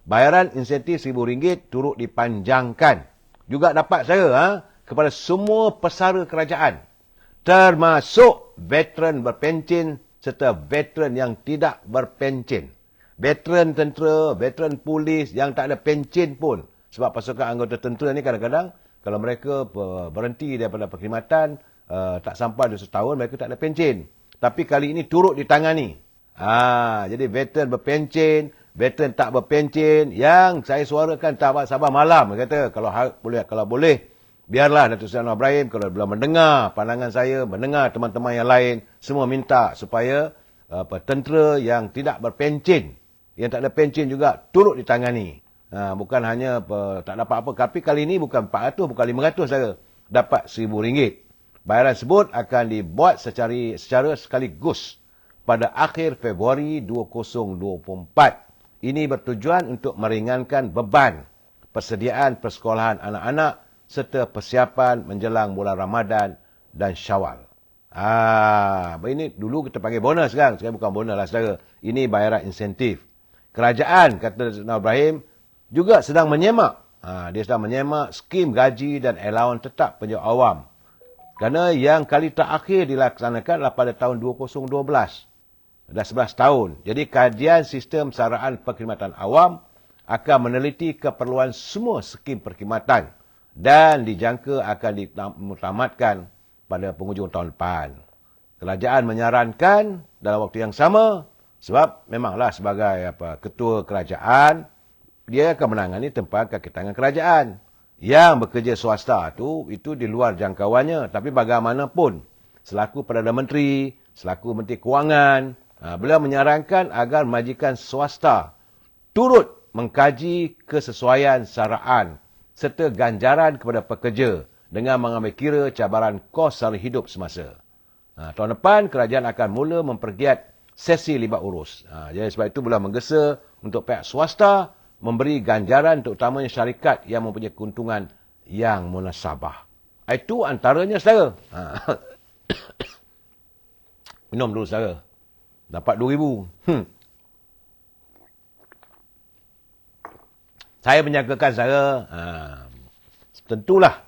Bayaran insentif RM1,000 turut dipanjangkan. Juga dapat, saudara, kepada semua pesara kerajaan, termasuk veteran berpencen serta veteran yang tidak berpencen. Veteran tentera, veteran polis yang tak ada pencen pun. Sebab pasukan anggota tentera ni kadang-kadang, kalau mereka berhenti daripada perkhidmatan, tak sampai 2 tahun, mereka tak ada pencen. Tapi kali ini turut ditangani. Jadi veteran berpencen, veteran tak berpencen, yang saya suarakan sabar malam. Kata, kalau boleh, biarlah Datuk Seri Anwar Ibrahim, kalau belum mendengar pandangan saya, mendengar teman-teman yang lain, semua minta supaya tentera yang tidak berpencen, yang tak ada pencen juga turut ditangani. Bukan hanya tak dapat apa, tapi kali ini bukan 400, bukan 500, saudara, dapat RM1,000. Bayaran tersebut akan dibuat secara sekaligus pada akhir Februari 2024. Ini bertujuan untuk meringankan beban persediaan persekolahan anak-anak serta persiapan menjelang bulan Ramadan dan Syawal. Ini dulu kita panggil bonus, sekarang bukan bonus lah, saudara. Ini bayaran insentif. Kerajaan, kata Anwar Ibrahim, juga sedang menyemak. Dia sedang menyemak skim gaji dan allowance tetap penjual awam. Kerana yang kali terakhir dilaksanakan adalah pada tahun 2012. Dah 11 tahun. Jadi kajian sistem saraan perkhidmatan awam akan meneliti keperluan semua skim perkhidmatan dan dijangka akan ditamatkan pada penghujung tahun depan. Kerajaan menyarankan dalam waktu yang sama, sebab memanglah sebagai ketua kerajaan, dia akan menangani tempat kaki tangan kerajaan. Yang bekerja swasta itu di luar jangkauannya. Tapi bagaimanapun, selaku Perdana Menteri, selaku Menteri Kewangan, beliau menyarankan agar majikan swasta turut mengkaji kesesuaian saraan serta ganjaran kepada pekerja dengan mengambil kira cabaran kos sara hidup semasa. Tahun depan, kerajaan akan mula mempergiat sesi libat urus. Jadi sebab itu beliau menggesa untuk pihak swasta memberi ganjaran terutamanya syarikat yang mempunyai keuntungan yang munasabah. Itu antaranya, saudara. Minum dulu, saudara. Dapat RM2,000. Saya menyangkakan, saudara, tentulah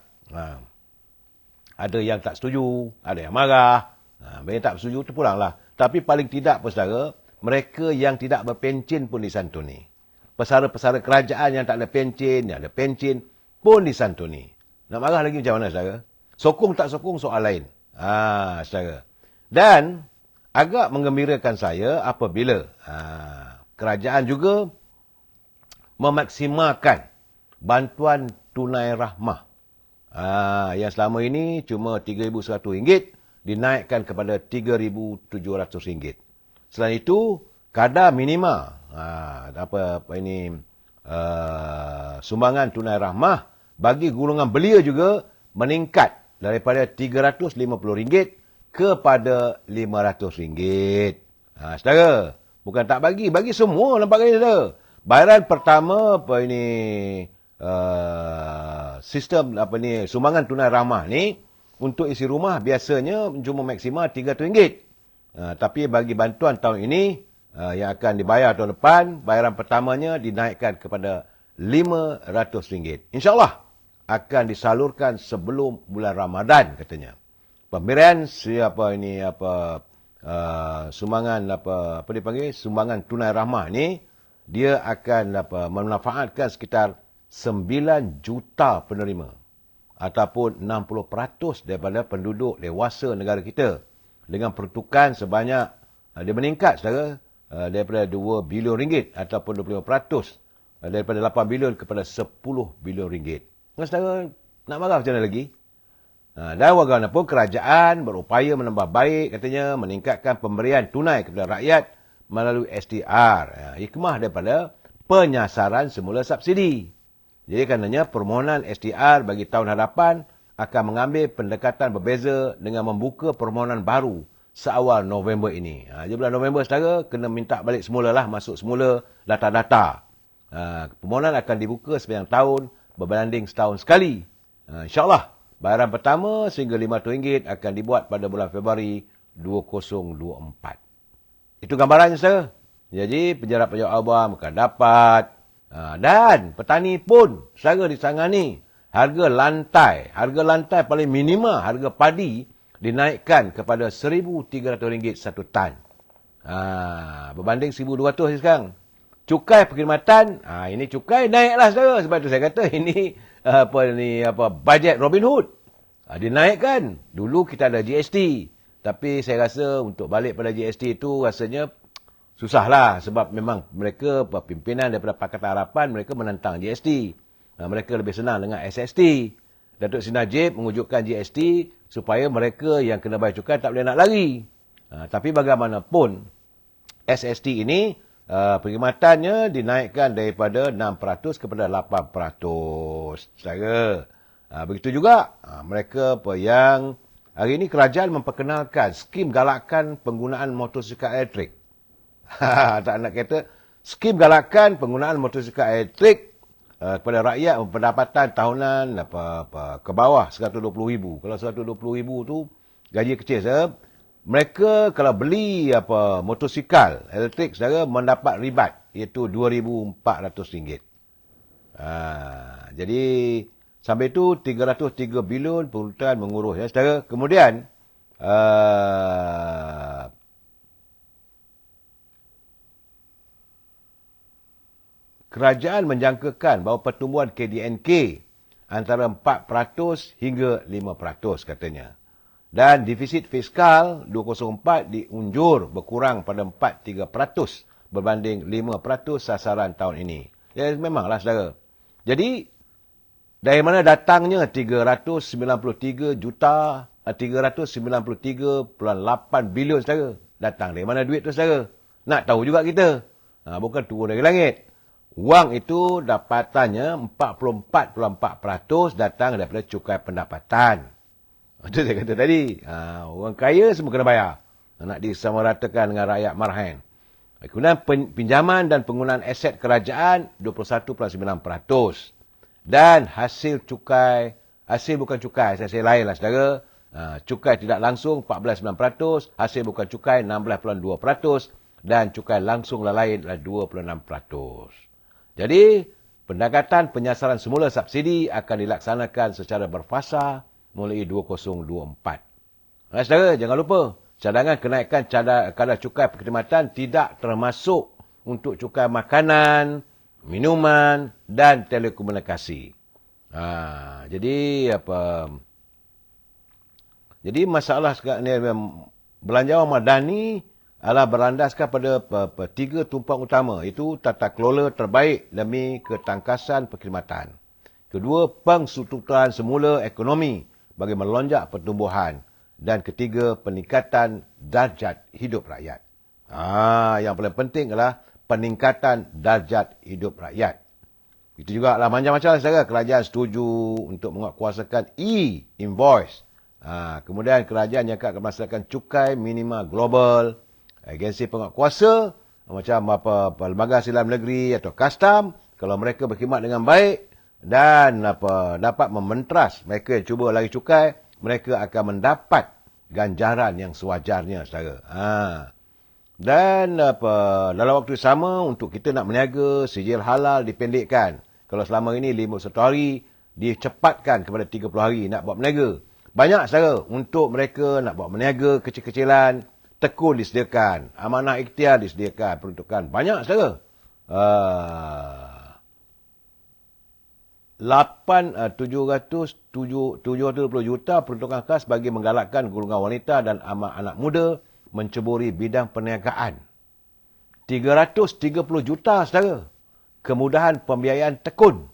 ada yang tak setuju, ada yang marah. Yang tak setuju itu pulanglah. Tapi paling tidak, saudara, mereka yang tidak berpencen pun disantuni. Pesara-pesara kerajaan yang tak ada pencen, yang ada pencen pun disantuni. Nak marah lagi macam mana, saudara? Sokong tak sokong soal lain. Saudara. Dan agak menggembirakan saya apabila kerajaan juga memaksimalkan bantuan tunai rahmah. Yang selama ini cuma RM3,100 dinaikkan kepada RM3,700. Selain itu, kadar minima sumbangan tunai rahmah bagi golongan belia juga meningkat daripada RM350 kepada RM500. Saudara, bukan tak bagi semua nampaknya saudara. Bayaran pertama sistem sumbangan tunai rahmah ni untuk isi rumah biasanya cuma maksimal RM300. Tapi bagi bantuan tahun ini yang akan dibayar tahun depan, bayaran pertamanya dinaikkan kepada RM500. InsyaAllah akan disalurkan sebelum bulan Ramadan katanya. Pemberian sumbangan tunai rahmah ni dia akan memanfaatkan sekitar 9 juta penerima ataupun 60% daripada penduduk dewasa negara kita, dengan peruntukan sebanyak dia meningkat saudara daripada RM2 bilion ataupun 25% daripada 8 bilion kepada 10 bilion ringgit. Saudara nak marah macam mana lagi? Dan walaupun kerajaan berupaya menambah baik katanya, meningkatkan pemberian tunai kepada rakyat melalui STR. Hikmah daripada penyasaran semula subsidi. Jadi karenanya permohonan STR bagi tahun hadapan akan mengambil pendekatan berbeza dengan membuka permohonan baru seawal November ini. Jadi bulan November saudara kena minta balik semula lah, masuk semula data-data. Permohonan akan dibuka sepanjang tahun berbanding setahun sekali. InsyaAllah bayaran pertama sehingga RM500 akan dibuat pada bulan Februari 2024. Itu gambarannya saudara. Jadi penjara-penjara awam akan dapat. Dan petani pun secara disangani harga lantai paling minima harga padi dinaikkan kepada RM1,300 satu tan. Berbanding RM1,200 sekarang. Cukai perkhidmatan, ini cukai naiklah saudara. Sebab itu saya kata ini bajet Robin Hood. Dinaikkan. Dulu kita ada GST. Tapi saya rasa untuk balik pada GST itu rasanya susahlah. Sebab memang mereka pimpinan daripada Pakatan Harapan mereka menentang GST. Mereka lebih senang dengan SST. Datuk Seri Najib mewujudkan GST supaya mereka yang kena bayar cukai tak boleh nak lari. Tapi bagaimanapun SST ini perkhidmatannya dinaikkan daripada 6% kepada 8%. Saudara. Begitu juga mereka yang hari ini kerajaan memperkenalkan skim galakan penggunaan motosikal elektrik. Tak nak kata skim galakan penggunaan motosikal elektrik kepada rakyat pendapatan tahunan ke bawah RM120,000. Kalau RM120,000 tu gaji kecil saudara. Mereka kalau beli motosikal elektrik saudara mendapat ribat iaitu RM2,400. Jadi sampai itu 303 bilion peruntukan mengurus ya saudara. Kemudian kerajaan menjangkakan bahawa pertumbuhan KDNK antara 4% hingga 5% katanya. Dan defisit fiskal 2004 diunjur berkurang pada 4.3% berbanding 5% sasaran tahun ini. Ya memanglah saudara. Jadi dari mana datangnya 393 juta 393.8 bilion saudara? Datang dari mana duit tu saudara? Nak tahu juga kita. Bukan turun dari langit. Wang itu dapatannya 44.4% datang daripada cukai pendapatan. Itu saya kata tadi. Orang kaya semua kena bayar. Nak disamaratakan dengan rakyat marhain. Kemudian pinjaman dan penggunaan aset kerajaan 21.9%. Dan hasil bukan cukai, saya lain lah saudara. Cukai tidak langsung 14.9%, hasil bukan cukai 16.2%, dan cukai langsung lain adalah 2.6%. Jadi, pendekatan penyasaran semula subsidi akan dilaksanakan secara berfasa mulai 2024. Saudara, jangan lupa, cadangan kenaikan kadar cukai perkhidmatan tidak termasuk untuk cukai makanan, minuman dan telekomunikasi. Jadi masalah sekarang ni belanjawan madani adalah berlandaskan pada 3 tumpuan utama, iaitu tata kelola terbaik demi ketangkasan perkhidmatan. Kedua, pengstrukturan semula ekonomi bagi melonjak pertumbuhan. Dan ketiga, peningkatan darjat hidup rakyat. Yang paling penting adalah peningkatan darjat hidup rakyat. Itu juga lah macam-macam saudara. Kerajaan setuju untuk menguatkuasakan e-invoice. Kemudian kerajaan yang akan melaksanakan cukai minimal global. Agensi penguatkuasa macam lembaga silam negeri atau custom, kalau mereka berkhidmat dengan baik dan dapat mementras mereka yang cuba lari cukai, mereka akan mendapat ganjaran yang sewajarnya saudara. Dan dalam waktu sama untuk kita nak berniaga, sijil halal dipendekkan. Kalau selama ini 51 hari, dicepatkan kepada 30 hari nak buat berniaga. Banyak saudara untuk mereka nak buat berniaga kecil-kecilan, tekun disediakan, amanah ikhtiar disediakan, peruntukan. Banyak saudara. 720 juta peruntukan khas bagi menggalakkan golongan wanita dan anak muda menceburi bidang perniagaan. 330 juta saudara. Kemudahan pembiayaan tekun.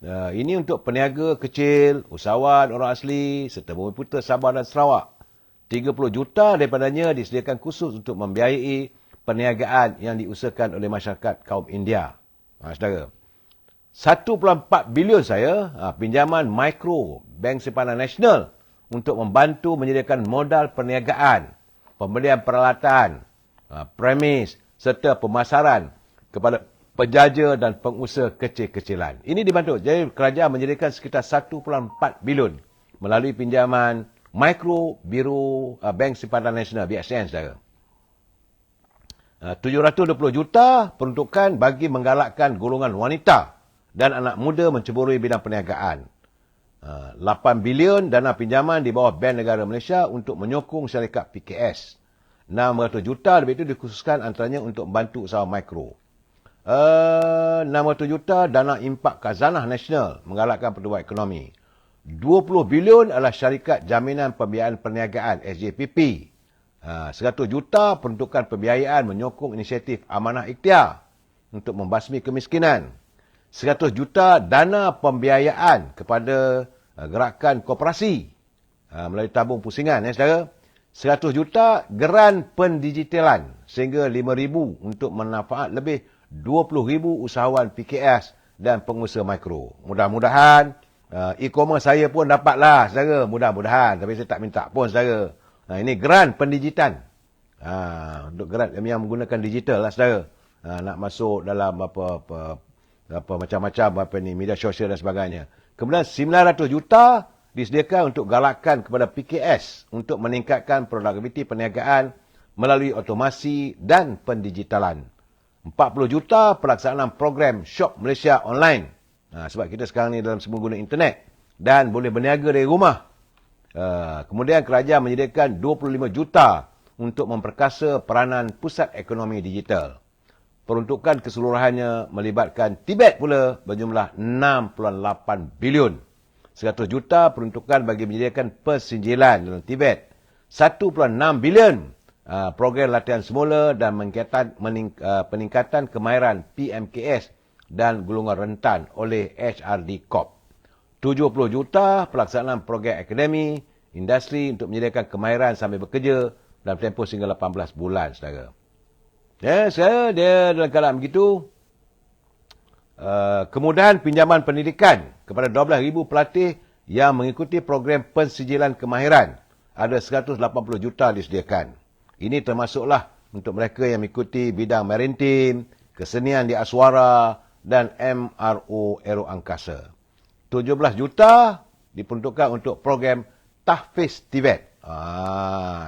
Ini untuk peniaga kecil, usahawan orang asli serta Bumi Putra, Sabah dan Sarawak. 30 juta daripadanya disediakan khusus untuk membiayai perniagaan yang diusahakan oleh masyarakat kaum India. Saudara. 1.4 bilion saya pinjaman mikro Bank Simpanan Nasional untuk membantu menyediakan modal perniagaan, pembelian peralatan, premis serta pemasaran kepada penjaja dan pengusaha kecil-kecilan. Ini dibantu. Jadi kerajaan menyediakan sekitar 1.4 bilion melalui pinjaman mikro Biro Bank Simpanan Nasional BSN saudara. 720 juta peruntukan bagi menggalakkan golongan wanita dan anak muda menceburi bidang perniagaan. 8 bilion dana pinjaman di bawah Bank Negara Malaysia untuk menyokong syarikat PKS. 600 juta lebih itu dikhususkan antaranya untuk membantu usaha mikro. 600 juta dana impak khazanah nasional menggalakkan pertumbuhan ekonomi. 20 bilion adalah syarikat jaminan pembiayaan perniagaan SJPP. 100 juta peruntukan pembiayaan menyokong inisiatif amanah ikhtiar untuk membasmi kemiskinan. 100 juta dana pembiayaan kepada gerakan koperasi melalui tabung pusingan saudara. 100 juta geran pendigitalan sehingga 5,000 untuk manfaat lebih 20,000 usahawan PKS dan pengusaha mikro. Mudah-mudahan e-commerce saya pun dapatlah saudara. Mudah-mudahan, tapi saya tak minta pun saudara. Ini geran pendigitan. Untuk geran yang menggunakan digital lah saudara. Nak masuk dalam macam-macam media sosial dan sebagainya. Kemudian 900 juta disediakan untuk galakkan kepada PKS untuk meningkatkan produktiviti perniagaan melalui otomasi dan pendigitalan. 40 juta pelaksanaan program Shop Malaysia Online. Sebab kita sekarang ni dalam semua guna internet dan boleh berniaga dari rumah. Kemudian kerajaan menyediakan 25 juta untuk memperkasa peranan pusat ekonomi digital. Peruntukan keseluruhannya melibatkan Tibet pula berjumlah 6.8 bilion. 100 juta peruntukan bagi menyediakan persinjilan dalam Tibet. 1.6 bilion program latihan semula dan peningkatan kemahiran PMKS dan golongan rentan oleh HRD Corp. 70 juta pelaksanaan program akademi, industri untuk menyediakan kemahiran sambil bekerja dalam tempoh sehingga 18 bulan, saudara. Saya dia dalam keadaan begitu. Kemudahan pinjaman pendidikan kepada 12,000 pelatih yang mengikuti program pensijilan kemahiran. Ada 180 juta disediakan. Ini termasuklah untuk mereka yang mengikuti bidang maritim, kesenian di Aswara dan MRO Aero Angkasa. 17 juta diperuntukkan untuk program Tahfiz Tibet.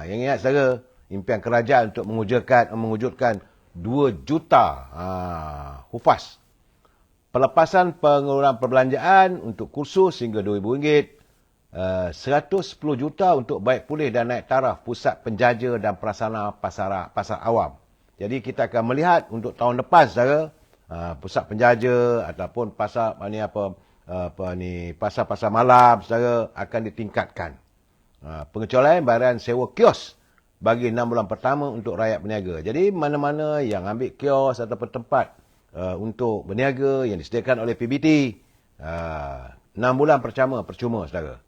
Yang ingat saudara, impian kerajaan untuk mewujudkan 2 juta hufaz. Pelepasan pengeluaran perbelanjaan untuk kursus hingga RM2,000. 110 juta untuk baik pulih dan naik taraf pusat penjaja dan prasarana pasar awam. Jadi kita akan melihat untuk tahun depan saudara, pusat penjaja ataupun pasar-pasar malam saudara akan ditingkatkan. Pengecualian bayaran sewa kios bagi 6 bulan pertama untuk rakyat berniaga. Jadi mana-mana yang ambil kios ataupun tempat untuk berniaga yang disediakan oleh PBT, 6 bulan percuma saudara.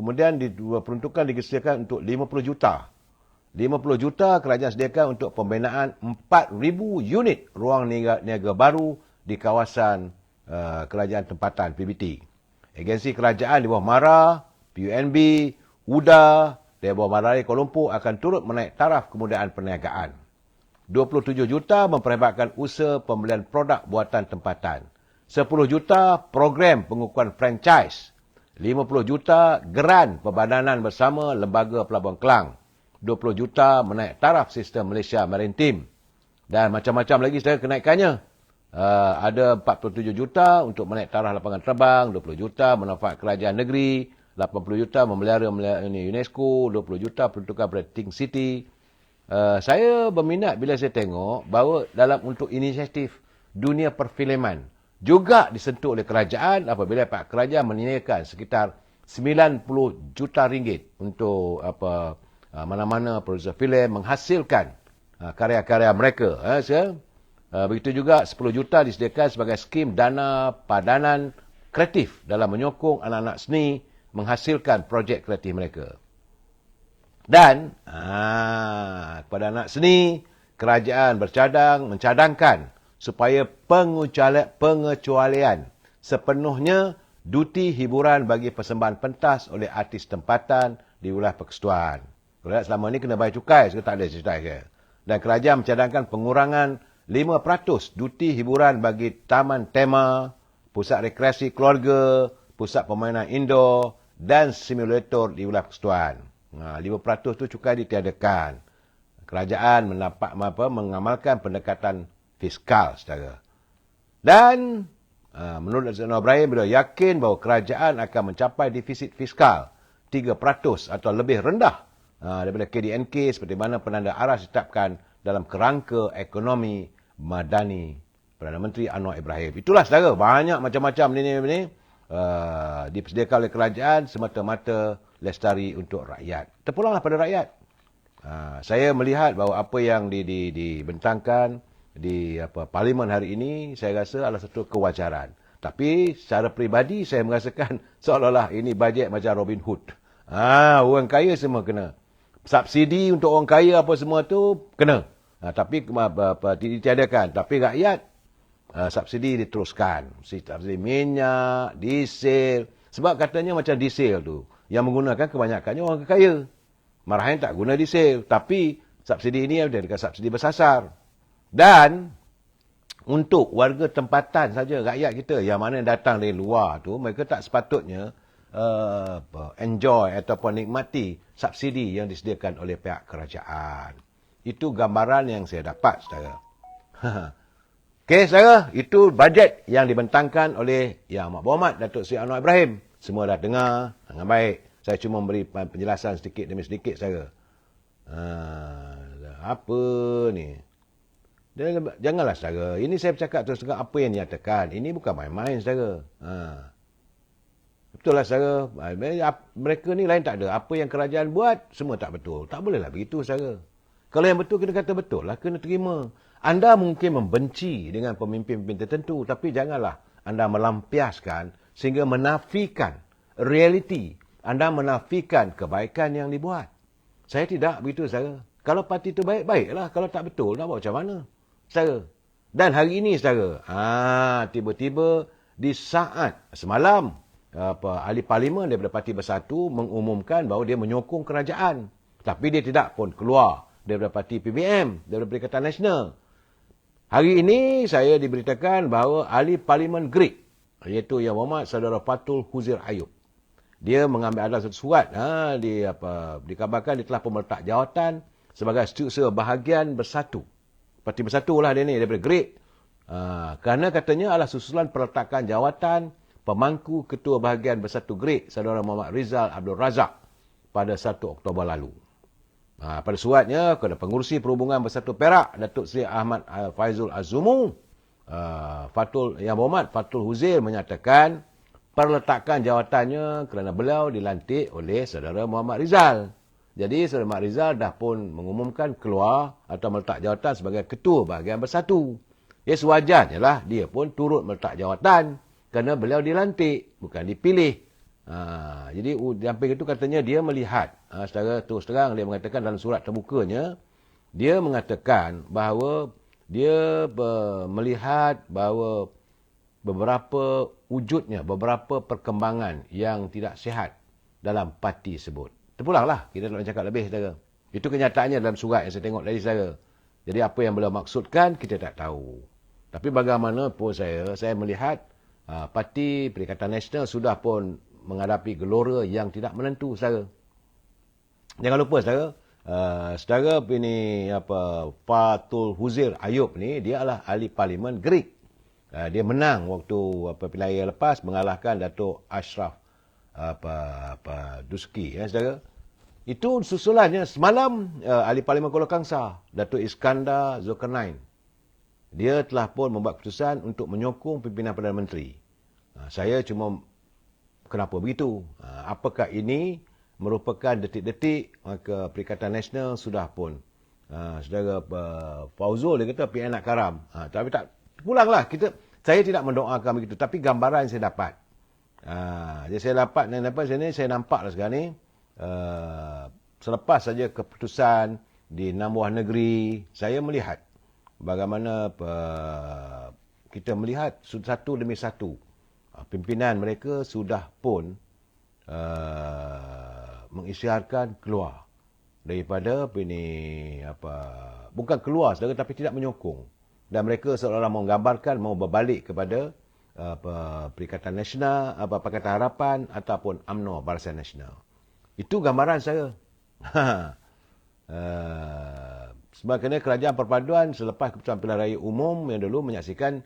kemudian diperuntukkan disediakan untuk 50 juta. 50 juta kerajaan sediakan untuk pembinaan 4,000 unit ruang niaga baru di kawasan kerajaan tempatan PBT. Agensi kerajaan di bawah MARA, PUNB, UDA di bawah Malaya Kuala Lumpur akan turut menaik taraf kemudahan perniagaan. 27 juta memperhebatkan usaha pembelian produk buatan tempatan. 10 juta program pengukuhan franchise. 50 juta geran perbadanan bersama Lembaga Pelabuhan Kelang. 20 juta menaik taraf sistem Malaysia Maritime. Dan macam-macam lagi saya kenaikannya. Ada 47 juta untuk menaik taraf lapangan terbang, 20 juta manfaat kerajaan negeri, 80 juta memelihara UNESCO, 20 juta peruntukan pada Think City. Saya berminat bila saya tengok bahawa dalam untuk inisiatif dunia perfilman juga disentuh oleh kerajaan apabila pihak kerajaan menyediakan sekitar 90 juta ringgit untuk mana-mana produser filem menghasilkan karya-karya mereka. Begitu juga 10 juta disediakan sebagai skim dana padanan kreatif dalam menyokong anak-anak seni menghasilkan projek kreatif mereka. Dan kepada anak seni, kerajaan mencadangkan supaya pengecualian sepenuhnya duti hiburan bagi persembahan pentas oleh artis tempatan di wilayah persekutuan. Kalau selama ni kena bayar cukai, sekarang tak ada cukai ke. Dan kerajaan mencadangkan pengurangan 5% duti hiburan bagi taman tema, pusat rekreasi keluarga, pusat permainan indoor dan simulator di wilayah persekutuan. 5% tu cukai ditiadakan. Kerajaan mengamalkan pendekatan fiskal saudara. Dan menurut Zainal Ibrahim, beliau yakin bahawa kerajaan akan mencapai defisit fiskal 3% atau lebih rendah daripada KDNK seperti mana penanda aras ditetapkan dalam kerangka ekonomi madani Perdana Menteri Anwar Ibrahim. Itulah saudara, banyak macam-macam ni disediakan oleh kerajaan semata-mata lestari untuk rakyat. Terpulanglah pada rakyat. Saya melihat bahawa apa yang dibentangkan di parlimen hari ini saya rasa adalah satu kewajaran. Tapi secara peribadi saya merasakan seolah-olah ini bajet macam Robin Hood. Orang kaya semua kena. Subsidi untuk orang kaya apa semua tu kena. Tapi ditiadakan. Tapi rakyat subsidi diteruskan. Subsidi minyak, diesel. Sebab katanya macam diesel tu yang menggunakan kebanyakannya orang kaya. Marahan tak guna diesel. Tapi subsidi ini ada dekat subsidi bersasar. Dan untuk warga tempatan saja, rakyat kita yang mana datang dari luar tu, mereka tak sepatutnya enjoy ataupun nikmati subsidi yang disediakan oleh pihak kerajaan. Itu gambaran yang saya dapat, saudara. Okey, saudara, itu bajet yang dibentangkan oleh Yang Amat Berhormat Datuk Seri Anwar Ibrahim. Semua dah dengar dengan baik. Saya cuma beri penjelasan sedikit demi sedikit, saudara. Apa ni? Janganlah, saudara. Ini saya bercakap terus terang apa yang dinyatakan. Ini bukan main-main, saudara. Betul lah, saudara. Mereka ni lain tak ada. Apa yang kerajaan buat, semua tak betul. Tak bolehlah begitu, saudara. Kalau yang betul, kena kata betul lah. Kena terima. Anda mungkin membenci dengan pemimpin-pemimpin tertentu. Tapi janganlah anda melampiaskan sehingga menafikan realiti. Anda menafikan kebaikan yang dibuat. Saya tidak begitu, saudara. Kalau parti itu baik, baiklah. Kalau tak betul, nak buat macam mana? Saudara. Dan hari ini, saudara, tiba-tiba di saat semalam, ahli parlimen daripada Parti Bersatu mengumumkan bahawa dia menyokong kerajaan. Tapi dia tidak pun keluar daripada Parti PBM, daripada Perikatan Nasional. Hari ini saya diberitakan bahawa ahli parlimen Greek, iaitu Yang Berhormat Saudara Fatul Huzir Ayub, dia mengambil adalah satu surat, dikabarkan dia telah pun meletak jawatan sebagai setiausaha bahagian Bersatu. Parti Bersatu lah dia ni, daripada Greek. Kerana katanya adalah susulan peletakan jawatan pemangku Ketua Bahagian Bersatu Greek, Saudara Muhammad Rizal Abdul Razak pada 1 Oktober lalu. Pada suratnya, kepada Pengurusi Perhubungan Bersatu Perak, Datuk Seri Ahmad Faizul Azumu, Yang Berhormat Fatul Huzir menyatakan perletakan jawatannya kerana beliau dilantik oleh Saudara Muhammad Rizal. Jadi, Saudara Muhammad Rizal dah pun mengumumkan keluar atau meletak jawatan sebagai Ketua Bahagian Bersatu. Ya, sewajarnya lah dia pun turut meletak jawatan kerana beliau dilantik, bukan dipilih. Jadi Jamping itu katanya dia melihat, secara terus terang dia mengatakan dalam surat terbukanya, dia mengatakan bahawa dia melihat bahawa beberapa wujudnya, beberapa perkembangan yang tidak sihat dalam parti tersebut. Terpulanglah, kita tak nak cakap lebih, saudara. Itu kenyataannya dalam surat yang saya tengok tadi, saudara. Jadi apa yang beliau maksudkan, kita tak tahu. Tapi bagaimanapun saya melihat parti Perikatan Nasional sudah pun menghadapi gelora yang tidak menentu, saudara. Jangan lupa, saudara, saudara ini Fatul Huzir Ayub ni, dia adalah ahli parlimen Greek. Dia menang waktu pilihan lepas mengalahkan Datuk Ashraf Duski, saudara. Itu susulannya semalam ahli parlimen Kuala Kangsar, Datuk Iskandar Zulkarnain. Dia telah pun membuat keputusan untuk menyokong pimpinan Perdana Menteri. Saya cuma, kenapa begitu? Apakah ini merupakan detik-detik maka Perikatan Nasional sudah pun saudara Fauzul dia kata PN nak karam. Tapi tak pulanglah, saya tidak mendoakan begitu, tapi gambaran saya dapat. Jadi saya dapat sini, saya nampaklah sekarang ni selepas saja keputusan di 6 buah negeri, saya melihat bagaimana kita melihat satu demi satu pimpinan mereka sudah pun mengisytiharkan keluar daripada bukan keluar saudara, tapi tidak menyokong, dan mereka seolah-olah menggambarkan mau berbalik kepada Perikatan Nasional, Pakatan Harapan ataupun UMNO Barisan Nasional. Itu gambaran saya. Sebab kerana kerajaan perpaduan selepas keputusan pilihan raya umum yang dulu menyaksikan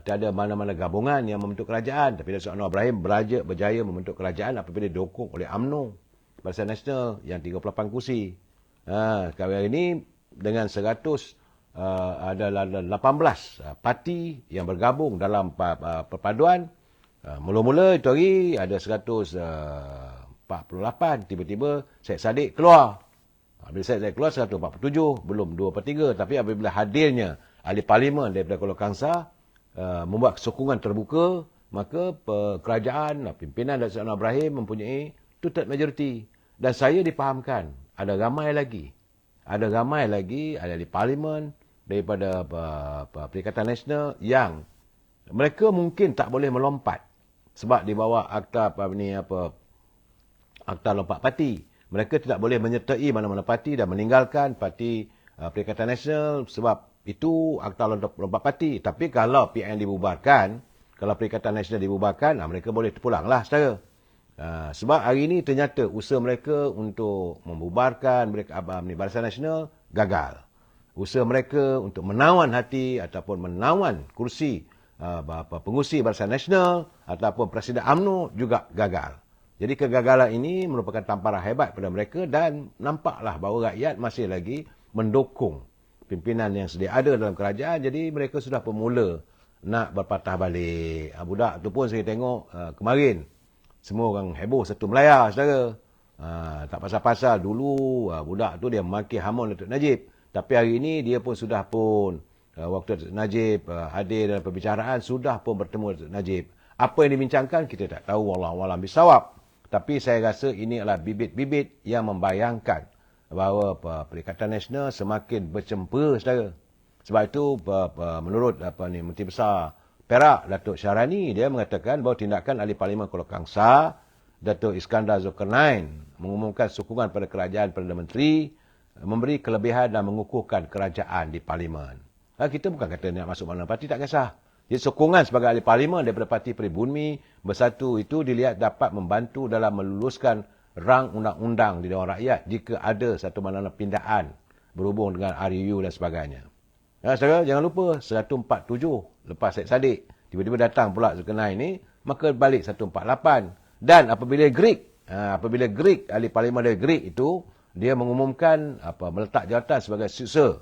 tiada mana-mana gabungan yang membentuk kerajaan, tapi Datuk Anwar Ibrahim berjaya membentuk kerajaan apabila didukung oleh UMNO Barisan Nasional yang 38 kursi. Sekarang ini dengan 100 ada 18 parti yang bergabung dalam perpaduan. Mula-mula itu hari ada 148, tiba-tiba Syed Saddiq keluar. Bila Syed Saddiq keluar 147, belum 2/3. Tapi apabila hadirnya ahli parlimen daripada Kuala Kangsar membuat sokongan terbuka, maka kerajaan, pimpinan Datuk Anwar Ibrahim mempunyai two-third majority. Dan saya dipahamkan ada ramai lagi ahli parlimen daripada Perikatan Nasional yang mereka mungkin tak boleh melompat sebab di bawah akta akta lompat parti. Mereka tidak boleh menyertai mana-mana parti dan meninggalkan parti Perikatan Nasional sebab itu akta lompat parti. Tapi kalau PN dibubarkan, kalau Perikatan Nasional dibubarkan, mereka boleh terpulanglah, saudara. Sebab hari ini ternyata usaha mereka untuk membubarkan Barisan Nasional gagal. Usaha mereka untuk menawan hati ataupun menawan kursi pengurusi Barisan Nasional ataupun Presiden UMNO juga gagal. Jadi kegagalan ini merupakan tamparan hebat pada mereka dan nampaklah bahawa rakyat masih lagi mendukung pimpinan yang sedia ada dalam kerajaan. Jadi mereka sudah pemula nak berpatah balik. Budak tu pun saya tengok kemarin semua orang heboh satu melayar, saudara. Tak pasal-pasal dulu budak tu dia maki hamun Datuk Najib. Tapi hari ini dia pun sudah pun waktu Datuk Najib hadir dalam perbicaraan sudah pun bertemu Datuk Najib. Apa yang dibincangkan kita tak tahu, wallahualam bisawab. Tapi saya rasa ini adalah bibit-bibit yang membayangkan bahawa Perikatan Nasional semakin bercempur, saudara. Sebab itu menurut Menteri Besar Perak Datuk Syarani, dia mengatakan bahawa tindakan ahli parlimen Kuala Kangsar Datuk Iskandar Zulkarnain mengumumkan sokongan pada kerajaan Perdana Menteri memberi kelebihan dan mengukuhkan kerajaan di parlimen. Kita bukan kata nak masuk mana parti, tak kisah. Jadi sokongan sebagai ahli parlimen daripada Parti Peribumi Bersatu itu dilihat dapat membantu dalam meluluskan rang undang-undang di Dewan Rakyat jika ada satu mana pindahan berhubung dengan RUU dan sebagainya. Saudara, jangan lupa 147 lepas Syed Saddiq. Tiba-tiba datang pula Zulkarnain ini, maka balik 148. Dan apabila Greek, ahli parlimen dari Greek itu, dia mengumumkan meletak jawatan sebagai siksa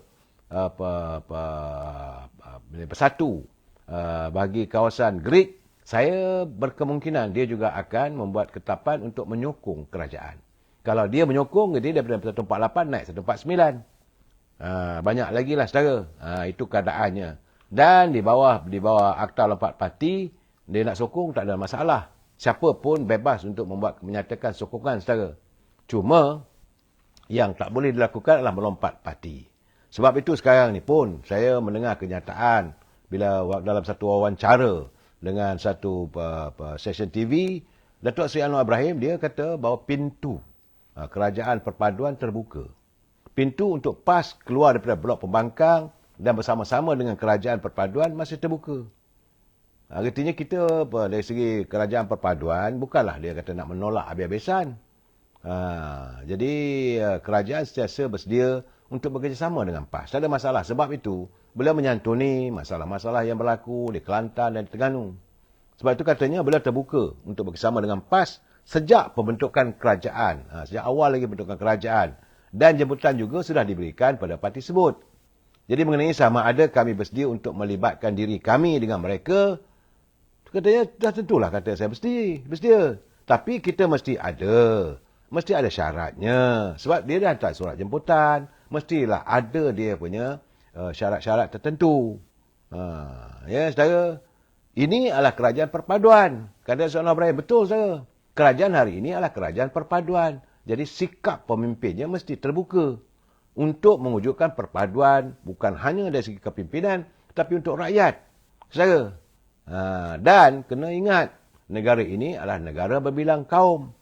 bersatu bagi kawasan Greek, saya berkemungkinan dia juga akan membuat ketetapan untuk menyokong kerajaan. Kalau dia menyokong, dia daripada 148 naik 149. Banyak lagi lah, saudara. Itu keadaannya. Dan di bawah akta lompat parti, dia nak sokong tak ada masalah. Siapa pun bebas untuk menyatakan sokongan saudara. Cuma, yang tak boleh dilakukan adalah melompat parti. Sebab itu sekarang ni pun saya mendengar kenyataan bila dalam satu wawancara dengan satu stesen TV, Datuk Seri Anwar Ibrahim, dia kata bahawa pintu kerajaan perpaduan terbuka. Pintu untuk PAS keluar daripada blok pembangkang dan bersama-sama dengan kerajaan perpaduan masih terbuka. Artinya kita dari segi kerajaan perpaduan, bukanlah dia kata nak menolak habis-habisan. Jadi kerajaan sentiasa bersedia untuk bekerjasama dengan PAS. Tak ada masalah. Sebab itu, beliau menyantuni masalah-masalah yang berlaku di Kelantan dan Terengganu. Sebab itu katanya beliau terbuka untuk bekerjasama dengan PAS sejak pembentukan kerajaan. Sejak awal lagi pembentukan kerajaan. Dan jemputan juga sudah diberikan pada parti tersebut. Jadi mengenai sama ada kami bersedia untuk melibatkan diri kami dengan mereka, katanya dah tentulah kata saya bersedia. Tapi kita mesti ada syaratnya. Sebab dia dah hantar surat jemputan, mestilah ada dia punya syarat-syarat tertentu. Ya, saudara, ini adalah kerajaan perpaduan. Kata Anwar Ibrahim, betul saudara. Kerajaan hari ini adalah kerajaan perpaduan. Jadi sikap pemimpinnya mesti terbuka untuk mewujudkan perpaduan bukan hanya dari segi kepimpinan, tapi untuk rakyat. Saudara. Dan kena ingat, negara ini adalah negara berbilang kaum.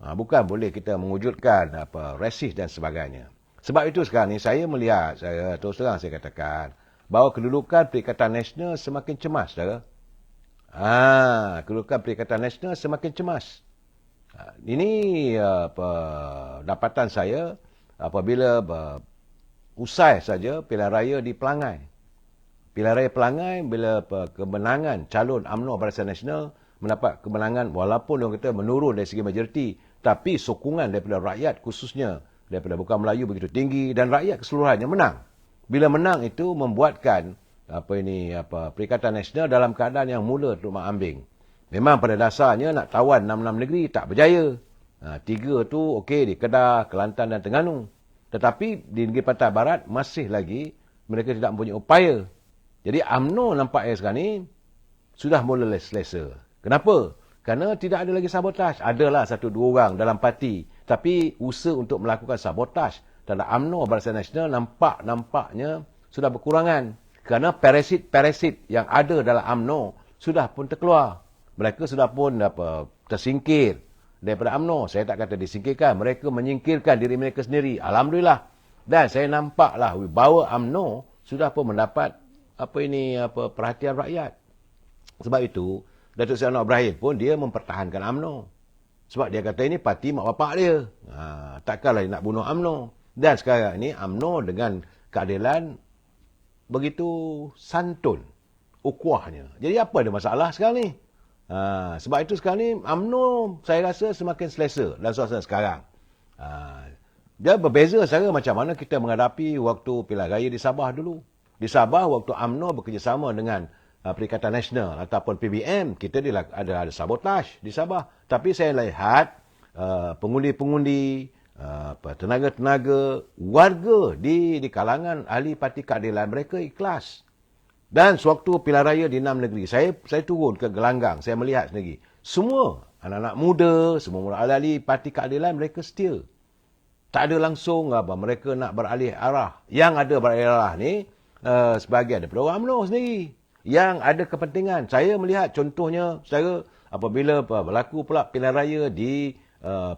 Bukan boleh kita mewujudkan resis dan sebagainya. Sebab itu sekarang ni saya melihat, saya terus terang saya katakan, bahawa kedudukan Perikatan Nasional semakin cemas, saudara. Kedudukan Perikatan Nasional semakin cemas. Ini dapatan saya apabila usai saja pilihan raya di Pelangai. Pilihan raya Pelangai bila kemenangan calon UMNO Barisan Nasional mendapat kemenangan walaupun orang kata menurun dari segi majoriti, tapi sokongan daripada rakyat khususnya daripada bukan Melayu begitu tinggi dan rakyat keseluruhannya menang. Bila menang itu membuatkan Perikatan Nasional dalam keadaan yang mula tumbang ambing. Memang pada dasarnya nak tawan 6 negeri tak berjaya. 3 tu okey di Kedah, Kelantan dan Terengganu. Tetapi di negeri Pantai Barat masih lagi mereka tidak mempunyai upaya. Jadi UMNO nampaknya sekarang ni sudah mula selesa. Kenapa? Kerana tidak ada lagi sabotaj. Adalah 1-2 orang dalam parti. Tapi usaha untuk melakukan sabotaj terhadap UMNO Barisan Nasional nampaknya sudah berkurangan. Kerana parasit-parasit yang ada dalam UMNO sudah pun terkeluar. Mereka sudah pun tersingkir daripada UMNO. Saya tak kata disingkirkan. Mereka menyingkirkan diri mereka sendiri. Alhamdulillah. Dan saya nampaklah bahawa UMNO sudah pun mendapat perhatian rakyat. Sebab itu, Datuk Seri Anwar Ibrahim pun dia mempertahankan UMNO. Sebab dia kata ini parti mak bapak dia. Takkanlah dia nak bunuh UMNO. Dan sekarang ini UMNO dengan keadilan begitu santun ukuahnya. Jadi apa ada masalah sekarang ni? Sebab itu sekarang ni UMNO saya rasa semakin selesa dalam suasana sekarang. Dia berbeza secara macam mana kita menghadapi waktu pilihan raya di Sabah dulu. Di Sabah waktu UMNO bekerjasama dengan Perikatan Nasional ataupun PBM, kita ada sabotaj di Sabah. Tapi saya lihat pengundi-pengundi, tenaga-tenaga, warga di kalangan ahli Parti Keadilan, mereka ikhlas. Dan sewaktu pilihan raya di 6 negeri, saya turun ke gelanggang, saya melihat sendiri. Semua anak-anak muda, semua ahli Parti Keadilan, mereka setia. Tak ada langsung mereka nak beralih arah. Yang ada beralih arah ni, sebahagian daripada orang UMNO sendiri. Yang ada kepentingan. Saya melihat contohnya, apabila berlaku pula pilihan raya di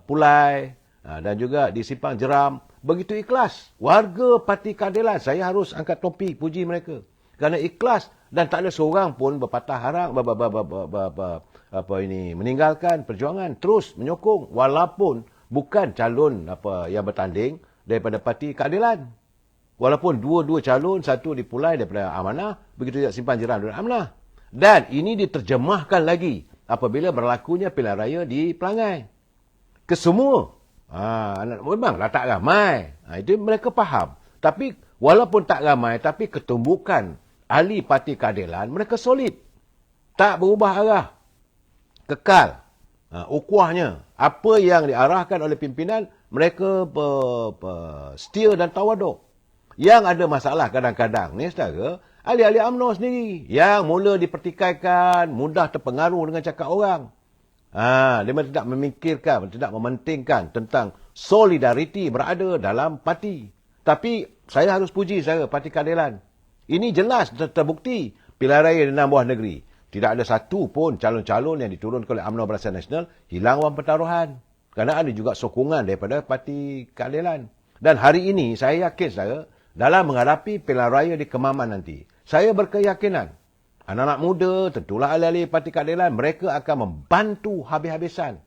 Pulai dan juga di Simpang Jeram, begitu ikhlas. Warga Parti Keadilan, saya harus angkat topi puji mereka. Kerana ikhlas dan tak ada seorang pun berpatah harang, meninggalkan perjuangan, terus menyokong walaupun bukan calon yang bertanding daripada Parti Keadilan. Walaupun dua-dua calon, satu di Pulai daripada Amanah, begitu juga Simpang Jeram daripada Amanah. Dan ini diterjemahkan lagi apabila berlakunya pilihan raya di Pelangai. Kesemua, memanglah tak ramai. Itu mereka faham. Tapi walaupun tak ramai, tapi ketumbukan ahli Parti Keadilan, mereka solid. Tak berubah arah. Kekal. Ukuahnya. Apa yang diarahkan oleh pimpinan, mereka setia dan tawaduk. Yang ada masalah kadang-kadang ni, saudara, ahli-ahli UMNO sendiri. Yang mula dipertikaikan, mudah terpengaruh dengan cakap orang. Dia tidak memikirkan, tidak mementingkan tentang solidariti berada dalam parti. Tapi saya harus puji saya Parti Keadilan. Ini jelas terbukti pilihan raya di 6 buah negeri. Tidak ada satu pun calon-calon yang diturunkan oleh UMNO Barisan Nasional hilang wang pertaruhan. Kerana ada juga sokongan daripada Parti Keadilan. Dan hari ini saya yakin saya dalam menghadapi pilihan raya di Kemaman nanti. Saya berkeyakinan anak-anak muda, tentulah ahli-ahli Parti Keadilan, mereka akan membantu habis-habisan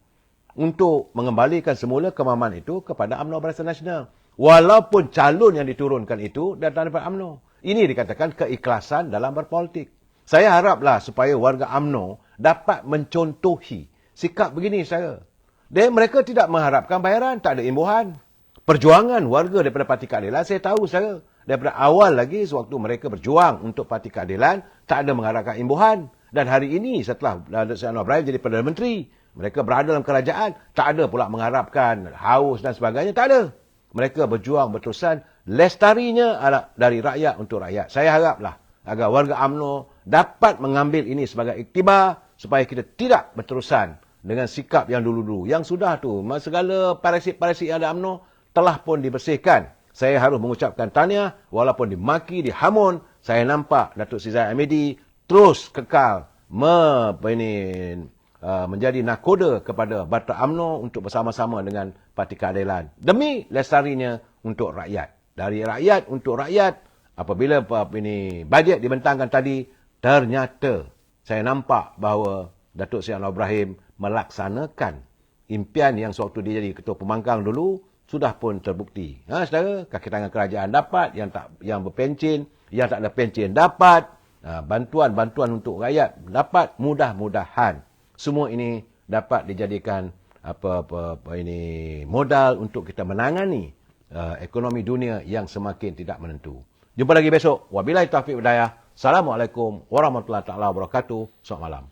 untuk mengembalikan semula Kemaman itu kepada UMNO Barisan Nasional. Walaupun calon yang diturunkan itu datang daripada UMNO. Ini dikatakan keikhlasan dalam berpolitik. Saya haraplah supaya warga UMNO dapat mencontohi sikap begini saya. Dan mereka tidak mengharapkan bayaran, tak ada imbuhan. Perjuangan warga daripada Parti Keadilan, saya tahu saya. Daripada awal lagi, sewaktu mereka berjuang untuk Parti Keadilan, tak ada mengharapkan imbuhan. Dan hari ini, setelah Datuk Seri Anwar Ibrahim jadi Perdana Menteri, mereka berada dalam kerajaan, tak ada pula mengharapkan haus dan sebagainya, tak ada. Mereka berjuang berterusan, lestarinya dari rakyat untuk rakyat. Saya haraplah agar warga UMNO dapat mengambil ini sebagai iktibar, supaya kita tidak berterusan dengan sikap yang dulu-dulu. Yang sudah tu, segala parasit-parasit yang ada UMNO telah pun dibersihkan. Saya harus mengucapkan tahniah, walaupun dimaki, dihamun, saya nampak Datuk Seri Zahid Hamidi terus kekal menjadi nakoda kepada Barisan UMNO untuk bersama-sama dengan Parti Keadilan. Demi lestarinya untuk rakyat. Dari rakyat untuk rakyat, apabila bajet dibentangkan tadi, ternyata saya nampak bahawa Datuk Seri Anwar Ibrahim melaksanakan impian yang sewaktu dia jadi Ketua Pembangkang dulu, sudah pun terbukti. Saudara, kaki tangan kerajaan dapat, yang berpencen, yang tak ada pencen dapat, bantuan-bantuan untuk rakyat dapat, mudah-mudahan semua ini dapat dijadikan modal untuk kita menangani ekonomi dunia yang semakin tidak menentu. Jumpa lagi besok. Wabillahi taufiq wal hidayah. Assalamualaikum warahmatullahi wabarakatuh. Selamat malam.